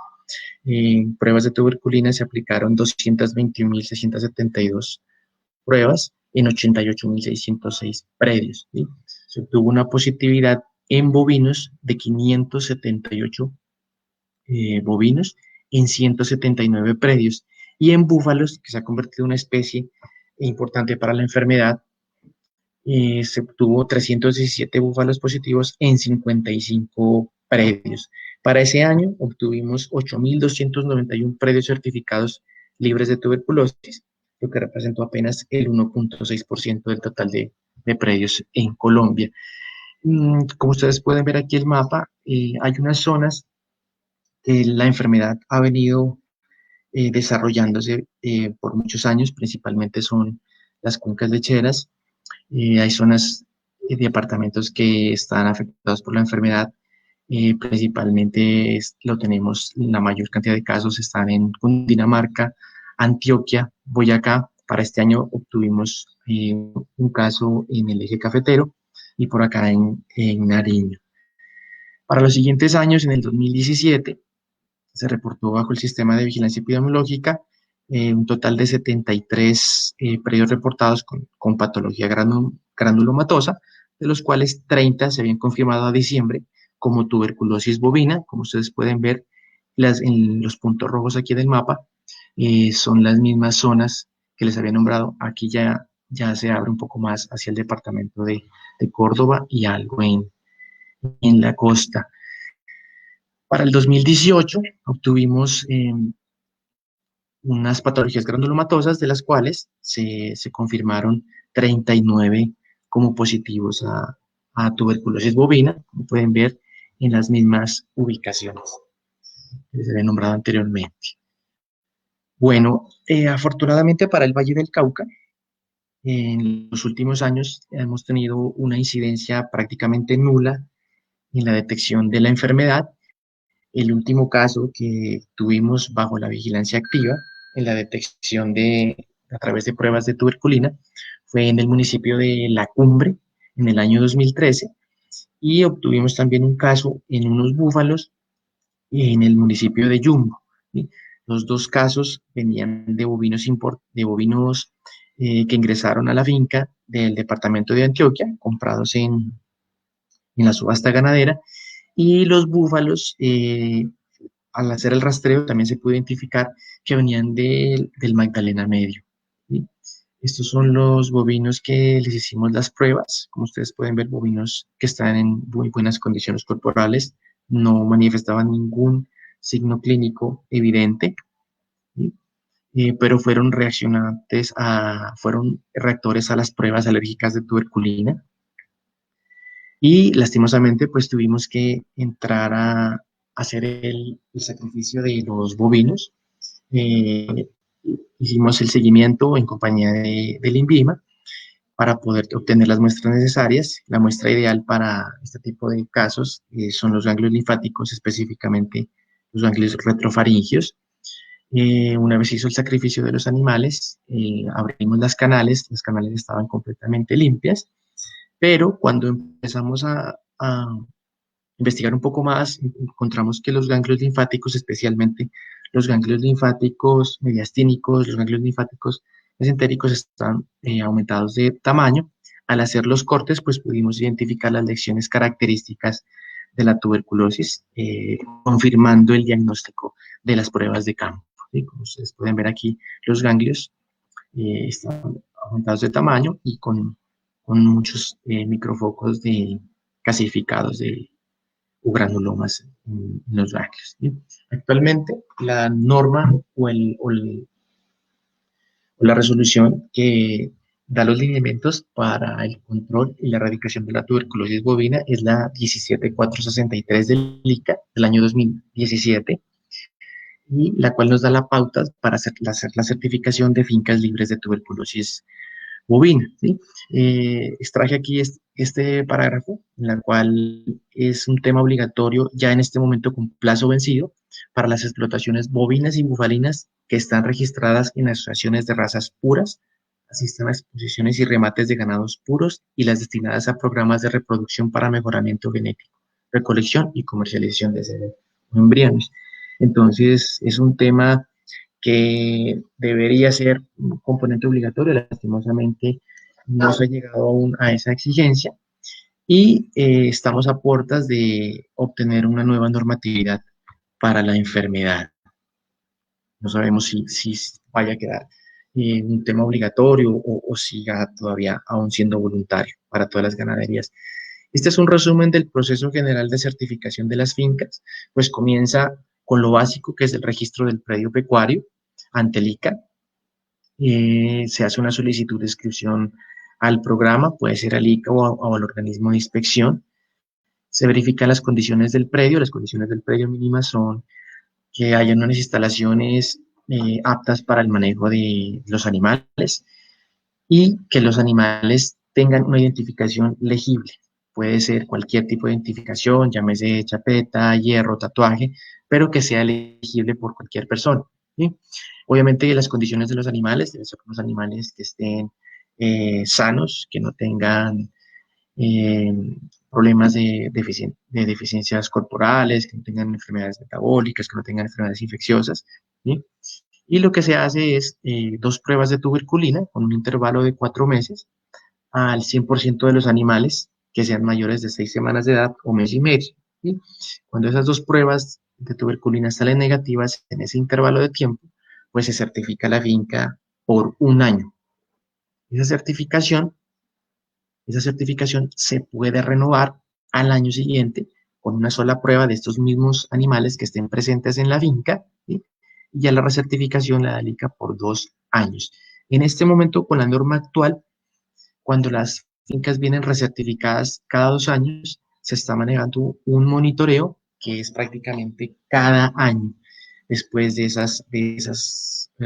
Speaker 5: En pruebas de tuberculina se aplicaron 221.672 pruebas en 88.606 predios, ¿sí? Se obtuvo una positividad en bovinos de 578 bovinos en 179 predios, y en búfalos, que se ha convertido en una especie importante para la enfermedad, se obtuvo 317 búfalos positivos en 55 predios. Para ese año obtuvimos 8.291 predios certificados libres de tuberculosis, lo que representó apenas el 1.6% del total de predios en Colombia. Como ustedes pueden ver aquí el mapa, hay unas zonas que la enfermedad ha venido desarrollándose por muchos años, principalmente son las cuencas lecheras. Hay zonas, departamentos que están afectados por la enfermedad, principalmente lo tenemos, la mayor cantidad de casos están en Cundinamarca, Antioquia, Boyacá. Para este año obtuvimos un caso en el eje cafetero y por acá en Nariño. Para los siguientes años, en el 2017, se reportó bajo el sistema de vigilancia epidemiológica un total de 73 predios reportados con patología granulomatosa, de los cuales 30 se habían confirmado a diciembre como tuberculosis bovina. Como ustedes pueden ver, en los puntos rojos aquí del mapa, son las mismas zonas que les había nombrado. Aquí ya se abre un poco más hacia el departamento de Córdoba y algo en la costa. Para el 2018 obtuvimos unas patologías granulomatosas, de las cuales se confirmaron 39 como positivos a tuberculosis bovina, como pueden ver en las mismas ubicaciones que les había nombrado anteriormente. Bueno, afortunadamente para el Valle del Cauca, en los últimos años hemos tenido una incidencia prácticamente nula en la detección de la enfermedad. El último caso que tuvimos bajo la vigilancia activa en la detección a través de pruebas de tuberculina fue en el municipio de La Cumbre en el año 2013, y obtuvimos también un caso en unos búfalos en el municipio de Yumbo, ¿sí? Los dos casos venían de bovinos que ingresaron a la finca del departamento de Antioquia, comprados en la subasta ganadera, y los búfalos, al hacer el rastreo, también se pudo identificar que venían del Magdalena Medio, ¿sí? Estos son los bovinos que les hicimos las pruebas. Como ustedes pueden ver, bovinos que están en muy buenas condiciones corporales, no manifestaban ningún signo clínico evidente, ¿sí? Pero fueron reactores a las pruebas alérgicas de tuberculina. Y lastimosamente, pues tuvimos que entrar a hacer el sacrificio de los bovinos. Hicimos el seguimiento en compañía del INVIMA para poder obtener las muestras necesarias. La muestra ideal para este tipo de casos son los ganglios linfáticos, específicamente los ganglios retrofaringios. Una vez hizo el sacrificio de los animales, abrimos las canales estaban completamente limpias, pero cuando empezamos a investigar un poco más, encontramos que los ganglios linfáticos, especialmente los ganglios linfáticos mediastínicos, los ganglios linfáticos mesentéricos, están aumentados de tamaño. Al hacer los cortes, pues pudimos identificar las lesiones características de la tuberculosis, confirmando el diagnóstico de las pruebas de campo, ¿sí? Como ustedes pueden ver aquí, los ganglios están aumentados de tamaño y con muchos microfocos casificados de granulomas en los ganglios, ¿sí? Actualmente, la norma o la resolución que da los lineamientos para el control y la erradicación de la tuberculosis bovina es la 17463 del ICA del año 2017, y la cual nos da la pauta para hacer la certificación de fincas libres de tuberculosis bovina, ¿sí? Extraje aquí este parágrafo, en la cual es un tema obligatorio ya en este momento con plazo vencido para las explotaciones bovinas y bufalinas que están registradas en asociaciones de razas puras, asistan a exposiciones y remates de ganados puros, y las destinadas a programas de reproducción para mejoramiento genético, recolección y comercialización de semen o embriones. Entonces, es un tema que debería ser un componente obligatorio. Lastimosamente, no se ha llegado aún a esa exigencia y estamos a puertas de obtener una nueva normatividad para la enfermedad. No sabemos si vaya a quedar un tema obligatorio o siga todavía aún siendo voluntario para todas las ganaderías. Este es un resumen del proceso general de certificación de las fincas, pues comienza con lo básico, que es el registro del predio pecuario ante el ICA. Se hace una solicitud de inscripción al programa, puede ser al ICA o al organismo de inspección. Se verifican las condiciones del predio. Las condiciones del predio mínimas son que haya unas instalaciones aptas para el manejo de los animales y que los animales tengan una identificación legible. Puede ser cualquier tipo de identificación, llámese chapeta, hierro, tatuaje, pero que sea legible por cualquier persona, ¿sí? Obviamente las condiciones de los animales, deben ser unos animales que estén sanos, que no tengan eh, problemas de deficiencias corporales, que no tengan enfermedades metabólicas, que no tengan enfermedades infecciosas, ¿sí? Y lo que se hace es 2 pruebas de tuberculina con un intervalo de 4 meses al 100% de los animales que sean mayores de 6 semanas de edad o mes y medio, ¿sí? Cuando esas 2 pruebas de tuberculina salen negativas en ese intervalo de tiempo, pues se certifica la finca por un año. Esa certificación Esa certificación se puede renovar al año siguiente con una sola prueba de estos mismos animales que estén presentes en la finca, ¿sí? Y ya la recertificación la da el ICA por 2 años. En este momento, con la norma actual, cuando las fincas vienen recertificadas cada 2 años, se está manejando un monitoreo que es prácticamente cada año después de esas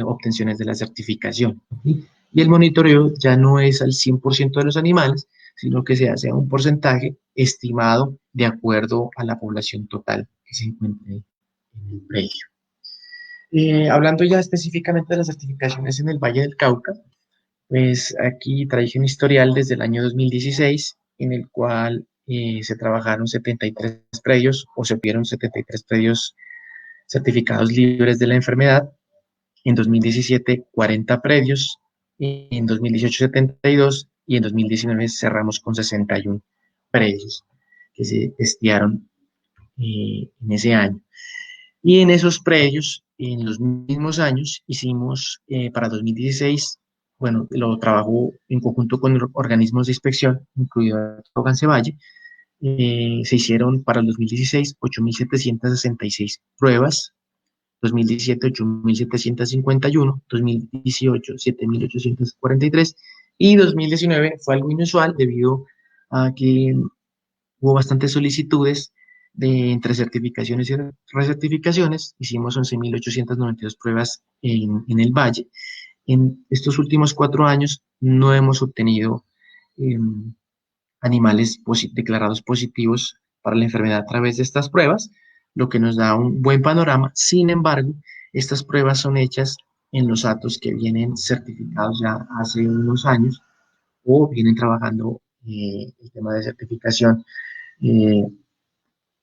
Speaker 5: obtenciones de la certificación, ¿sí? Y el monitoreo ya no es al 100% de los animales, sino que se hace a un porcentaje estimado de acuerdo a la población total que se encuentre en el predio. Hablando ya específicamente de las certificaciones en el Valle del Cauca, pues aquí traje un historial desde el año 2016 en el cual se trabajaron 73 predios o se obtuvieron 73 predios certificados libres de la enfermedad. En 2017, 40 predios. En 2018, 72. Y en 2019 cerramos con 61 predios que se testearon en ese año. Y en esos predios, en los mismos años, hicimos para 2016, bueno, lo trabajó en conjunto con organismos de inspección, incluido Valle. Se hicieron para el 2016 8.766 pruebas, 2017 8.751, 2018 7.843 y 2019 fue algo inusual debido a que hubo bastantes solicitudes de entre certificaciones y recertificaciones. Hicimos 11.892 pruebas en el Valle. En estos últimos 4 años no hemos obtenido eh, animales declarados positivos para la enfermedad a través de estas pruebas, lo que nos da un buen panorama. Sin embargo, estas pruebas son hechas en los atos que vienen certificados ya hace unos años o vienen trabajando el tema de certificación, eh,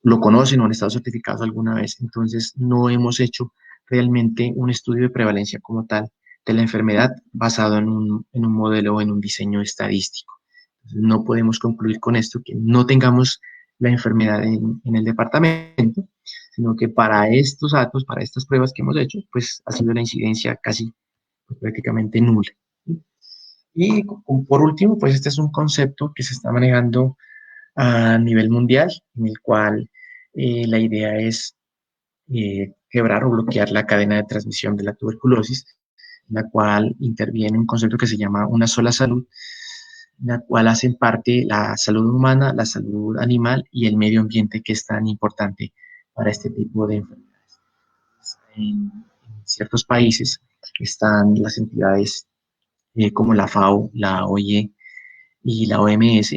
Speaker 5: lo conocen o han estado certificados alguna vez. Entonces, no hemos hecho realmente un estudio de prevalencia como tal de la enfermedad basado en un modelo o en un diseño estadístico. Entonces, no podemos concluir con esto que no tengamos la enfermedad en el departamento, sino que para estos datos, para estas pruebas que hemos hecho, pues ha sido la incidencia casi pues, prácticamente nula. Y por último, pues este es un concepto que se está manejando a nivel mundial, en el cual la idea es quebrar o bloquear la cadena de transmisión de la tuberculosis, en la cual interviene un concepto que se llama una sola salud, en la cual hacen parte la salud humana, la salud animal y el medio ambiente, que es tan importante para este tipo de enfermedades. En ciertos países están las entidades como la FAO, la OIE y la OMS,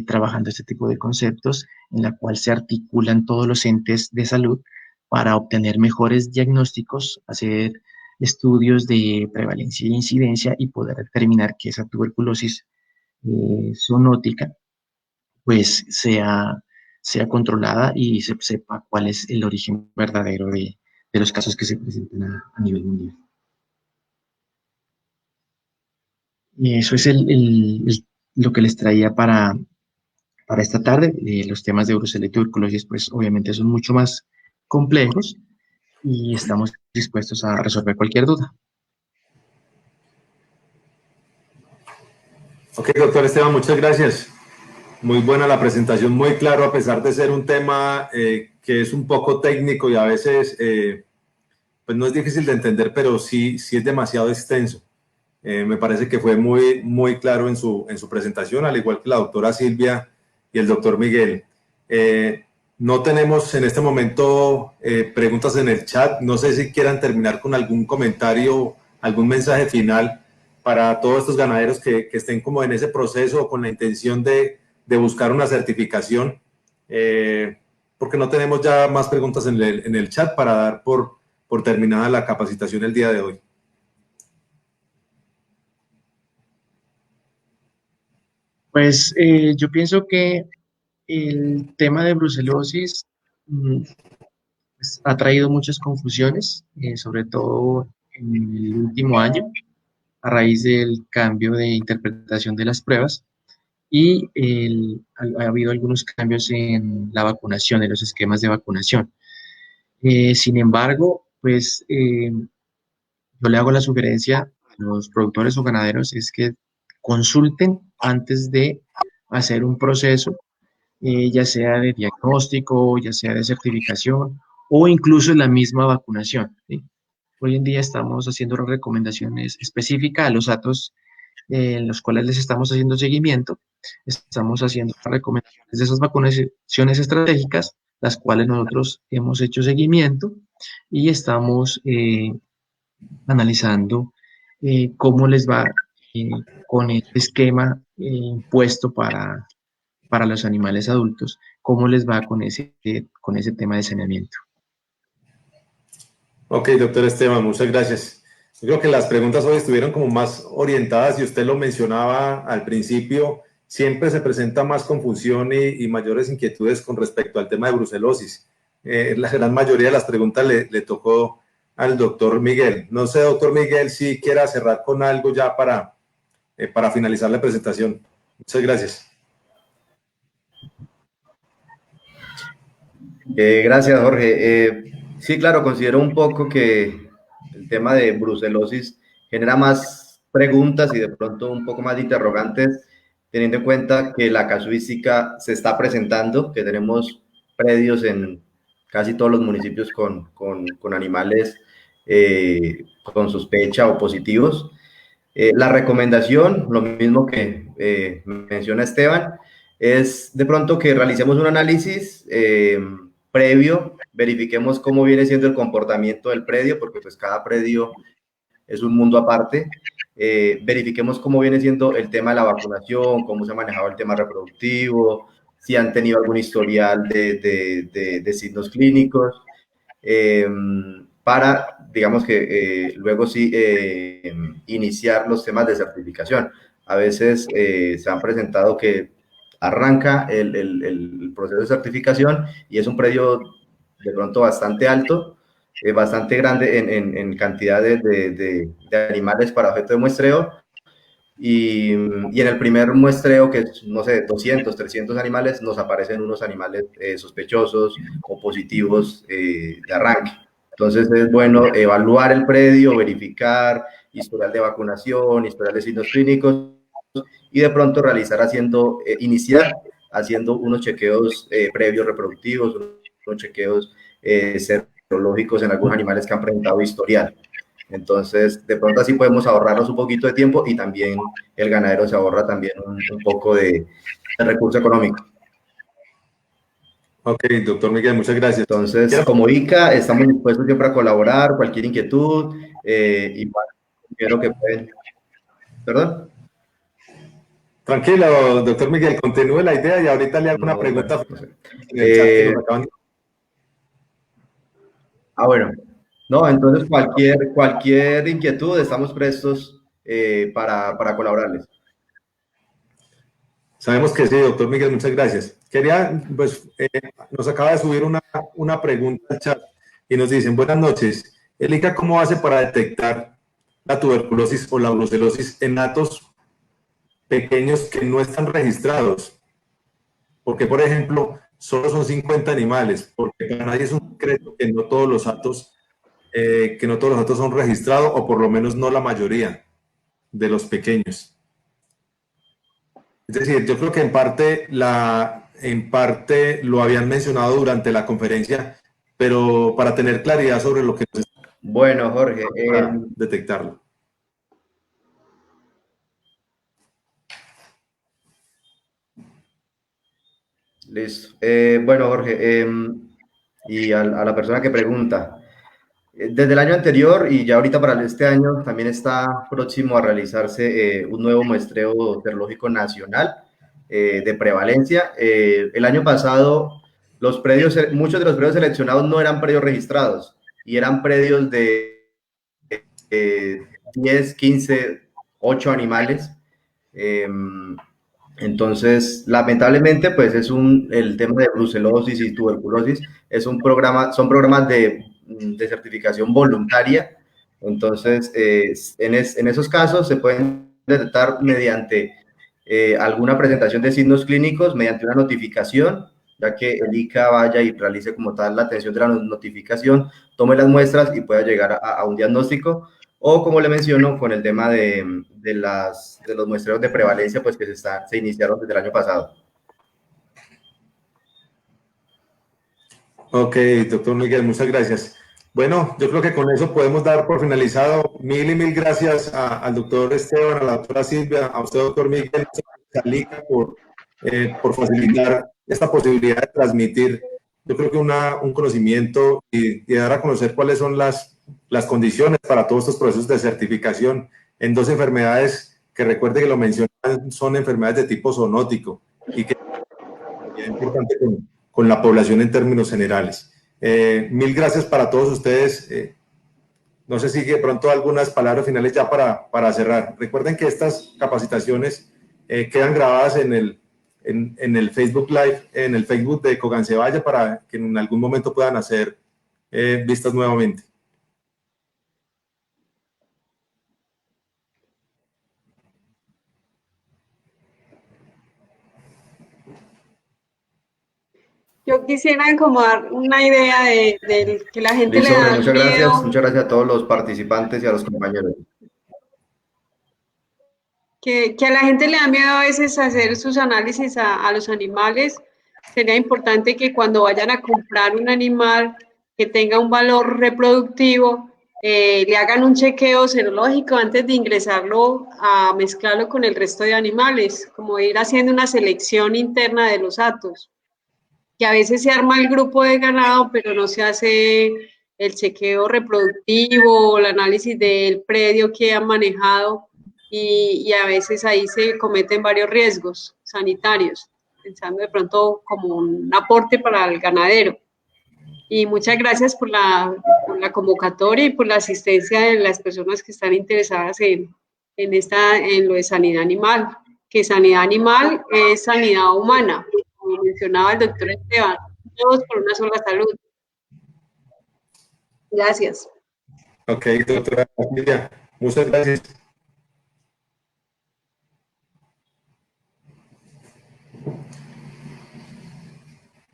Speaker 5: trabajando este tipo de conceptos en la cual se articulan todos los entes de salud para obtener mejores diagnósticos, hacer estudios de prevalencia e incidencia y poder determinar que esa tuberculosis zoonótica pues sea controlada y se sepa cuál es el origen verdadero los casos que se presentan a nivel mundial. Y eso es lo que les traía para esta tarde. Los temas de brucela y tuberculosis, pues obviamente son mucho más complejos y estamos dispuestos a resolver cualquier duda.
Speaker 3: Ok, doctor Esteban, muchas gracias. Muy buena la presentación, muy claro, a pesar de ser un tema que es un poco técnico y a veces pues no es difícil de entender, pero sí es demasiado extenso. Me parece que fue muy claro en su presentación, al igual que la doctora Silvia y el doctor Miguel. No tenemos en este momento preguntas en el chat. No sé si quieran terminar con algún comentario, algún mensaje final para todos estos ganaderos que estén como en ese proceso o con la intención de buscar una certificación, porque no tenemos ya más preguntas en el chat para dar por terminada la capacitación el día de hoy.
Speaker 5: Pues yo pienso que el tema de brucelosis pues, ha traído muchas confusiones, sobre todo en el último año, a raíz del cambio de interpretación de las pruebas y ha habido algunos cambios en la vacunación, en los esquemas de vacunación. Sin embargo, pues yo le hago la sugerencia a los productores o ganaderos es que consulten antes de hacer un proceso, ya sea de diagnóstico, ya sea de certificación o incluso en la misma vacunación, ¿sí? Hoy en día estamos haciendo recomendaciones específicas a los datos en los cuales les estamos haciendo seguimiento. Estamos haciendo recomendaciones de esas vacunaciones estratégicas, las cuales nosotros hemos hecho seguimiento y estamos analizando cómo les va con el esquema impuesto para los animales adultos, cómo les va con ese tema de saneamiento.
Speaker 3: Ok, doctor Esteban, muchas gracias. Yo creo que las preguntas hoy estuvieron como más orientadas y usted lo mencionaba al principio, siempre se presenta más confusión y mayores inquietudes con respecto al tema de brucelosis. La gran mayoría de las preguntas le tocó al doctor Miguel. No sé, doctor Miguel, si quiera cerrar con algo ya para finalizar la presentación. Muchas gracias.
Speaker 4: Gracias, Jorge. Sí, claro, considero un poco que el tema de brucelosis genera más preguntas y de pronto un poco más de interrogantes, teniendo en cuenta que la casuística se está presentando, que tenemos predios en casi todos los municipios con animales con sospecha o positivos. La recomendación, lo mismo que menciona Esteban, es de pronto que realicemos un análisis previo, verifiquemos cómo viene siendo el comportamiento del predio, porque pues cada predio es un mundo aparte. Verifiquemos cómo viene siendo el tema de la vacunación, cómo se ha manejado el tema reproductivo, si han tenido algún historial de signos clínicos, para, digamos que luego sí iniciar los temas de certificación. A veces se han presentado que arranca el proceso de certificación y es un predio de pronto bastante alto, bastante grande en cantidad de animales para objeto de muestreo. Y en el primer muestreo, que es, no sé, 200, 300 animales, nos aparecen unos animales sospechosos o positivos de arranque. Entonces es bueno evaluar el predio, verificar historial de vacunación, historial de signos clínicos y de pronto iniciar haciendo unos chequeos previos reproductivos, unos chequeos serológicos en algunos animales que han presentado historial. Entonces, de pronto así podemos ahorrarnos un poquito de tiempo y también el ganadero se ahorra también un poco de recurso económico.
Speaker 3: Ok, doctor Miguel, muchas gracias.
Speaker 4: Entonces, como ICA, estamos dispuestos siempre a colaborar, cualquier inquietud, y bueno, quiero que pueden... ¿Perdón?
Speaker 3: Tranquilo, doctor Miguel, continúe la idea y ahorita le hago una pregunta.
Speaker 4: Bueno, no sé. Bueno. No, entonces cualquier inquietud, estamos prestos para colaborarles.
Speaker 3: Sabemos que sí, doctor Miguel, muchas gracias. Quería, pues, nos acaba de subir una pregunta al chat. y nos dicen, buenas noches, ¿el ICA cómo hace para detectar la tuberculosis o la brucelosis en hatos pequeños que no están registrados? Porque, por ejemplo, solo son 50 animales, porque para nadie es un secreto que no todos los hatos son registrados, o por lo menos no la mayoría de los pequeños. Es decir, yo creo que en parte lo habían mencionado durante la conferencia, pero para tener claridad sobre lo que nos está
Speaker 4: Bueno, Jorge,
Speaker 3: para detectarlo.
Speaker 4: listo. Bueno, Jorge, y a la persona que pregunta, desde el año anterior y ya ahorita para este año también está próximo a realizarse un nuevo muestreo serológico nacional de prevalencia. El año pasado muchos de los predios seleccionados no eran predios registrados y eran predios de 10, 15, 8 animales. Entonces, lamentablemente, pues el tema de brucelosis y tuberculosis son programas de certificación voluntaria. Entonces, en esos casos se pueden detectar mediante alguna presentación de signos clínicos, mediante una notificación, ya que el ICA vaya y realice como tal la atención de la notificación, tome las muestras y pueda llegar a un diagnóstico. O como le menciono, con el tema de los muestreos de prevalencia, pues que se iniciaron desde el año pasado.
Speaker 3: Ok, doctor Miguel, muchas gracias. Bueno, yo creo que con eso podemos dar por finalizado. Mil y mil gracias al doctor Esteban, a la doctora Silvia, a usted, doctor Miguel, por facilitar esta posibilidad de transmitir, yo creo que un conocimiento y dar a conocer cuáles son las condiciones para todos estos procesos de certificación en dos enfermedades que recuerde que lo mencionan, son enfermedades de tipo zoonótico y que es importante con la población en términos generales. Mil gracias para todos ustedes. No sé si de pronto algunas palabras finales ya para cerrar. Recuerden que estas capacitaciones quedan grabadas en el Facebook Live, en el Facebook de Cogancevalla, para que en algún momento puedan hacer vistas nuevamente.
Speaker 1: Yo quisiera como dar una idea de que la gente le
Speaker 4: Listo, Jorge,
Speaker 1: da
Speaker 4: muchas gracias.
Speaker 1: miedo,
Speaker 4: Muchas gracias a todos los participantes y a los compañeros.
Speaker 1: que a la gente le da miedo a veces hacer sus análisis a los animales. Sería importante que cuando vayan a comprar un animal que tenga un valor reproductivo, le hagan un chequeo serológico antes de ingresarlo a mezclarlo con el resto de animales, como ir haciendo una selección interna de los hatos, que a veces se arma el grupo de ganado, pero no se hace el chequeo reproductivo, el análisis del predio que han manejado y a veces ahí se cometen varios riesgos sanitarios, pensando de pronto como un aporte para el ganadero. Y muchas gracias por la convocatoria y por la asistencia de las personas que están interesadas en lo de sanidad animal, que sanidad animal es sanidad humana, como mencionaba el doctor Esteban, todos por una sola salud. Gracias.
Speaker 3: Ok, doctora Silvia, muchas gracias.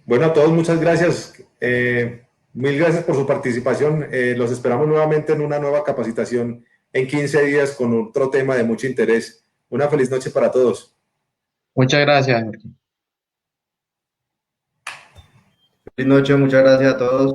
Speaker 3: Bueno, a todos muchas gracias. Mil gracias por su participación. Los esperamos nuevamente en una nueva capacitación en 15 días con otro tema de mucho interés. Una feliz noche para todos.
Speaker 5: Muchas gracias, Jorge.
Speaker 4: Feliz noche, muchas gracias a todos.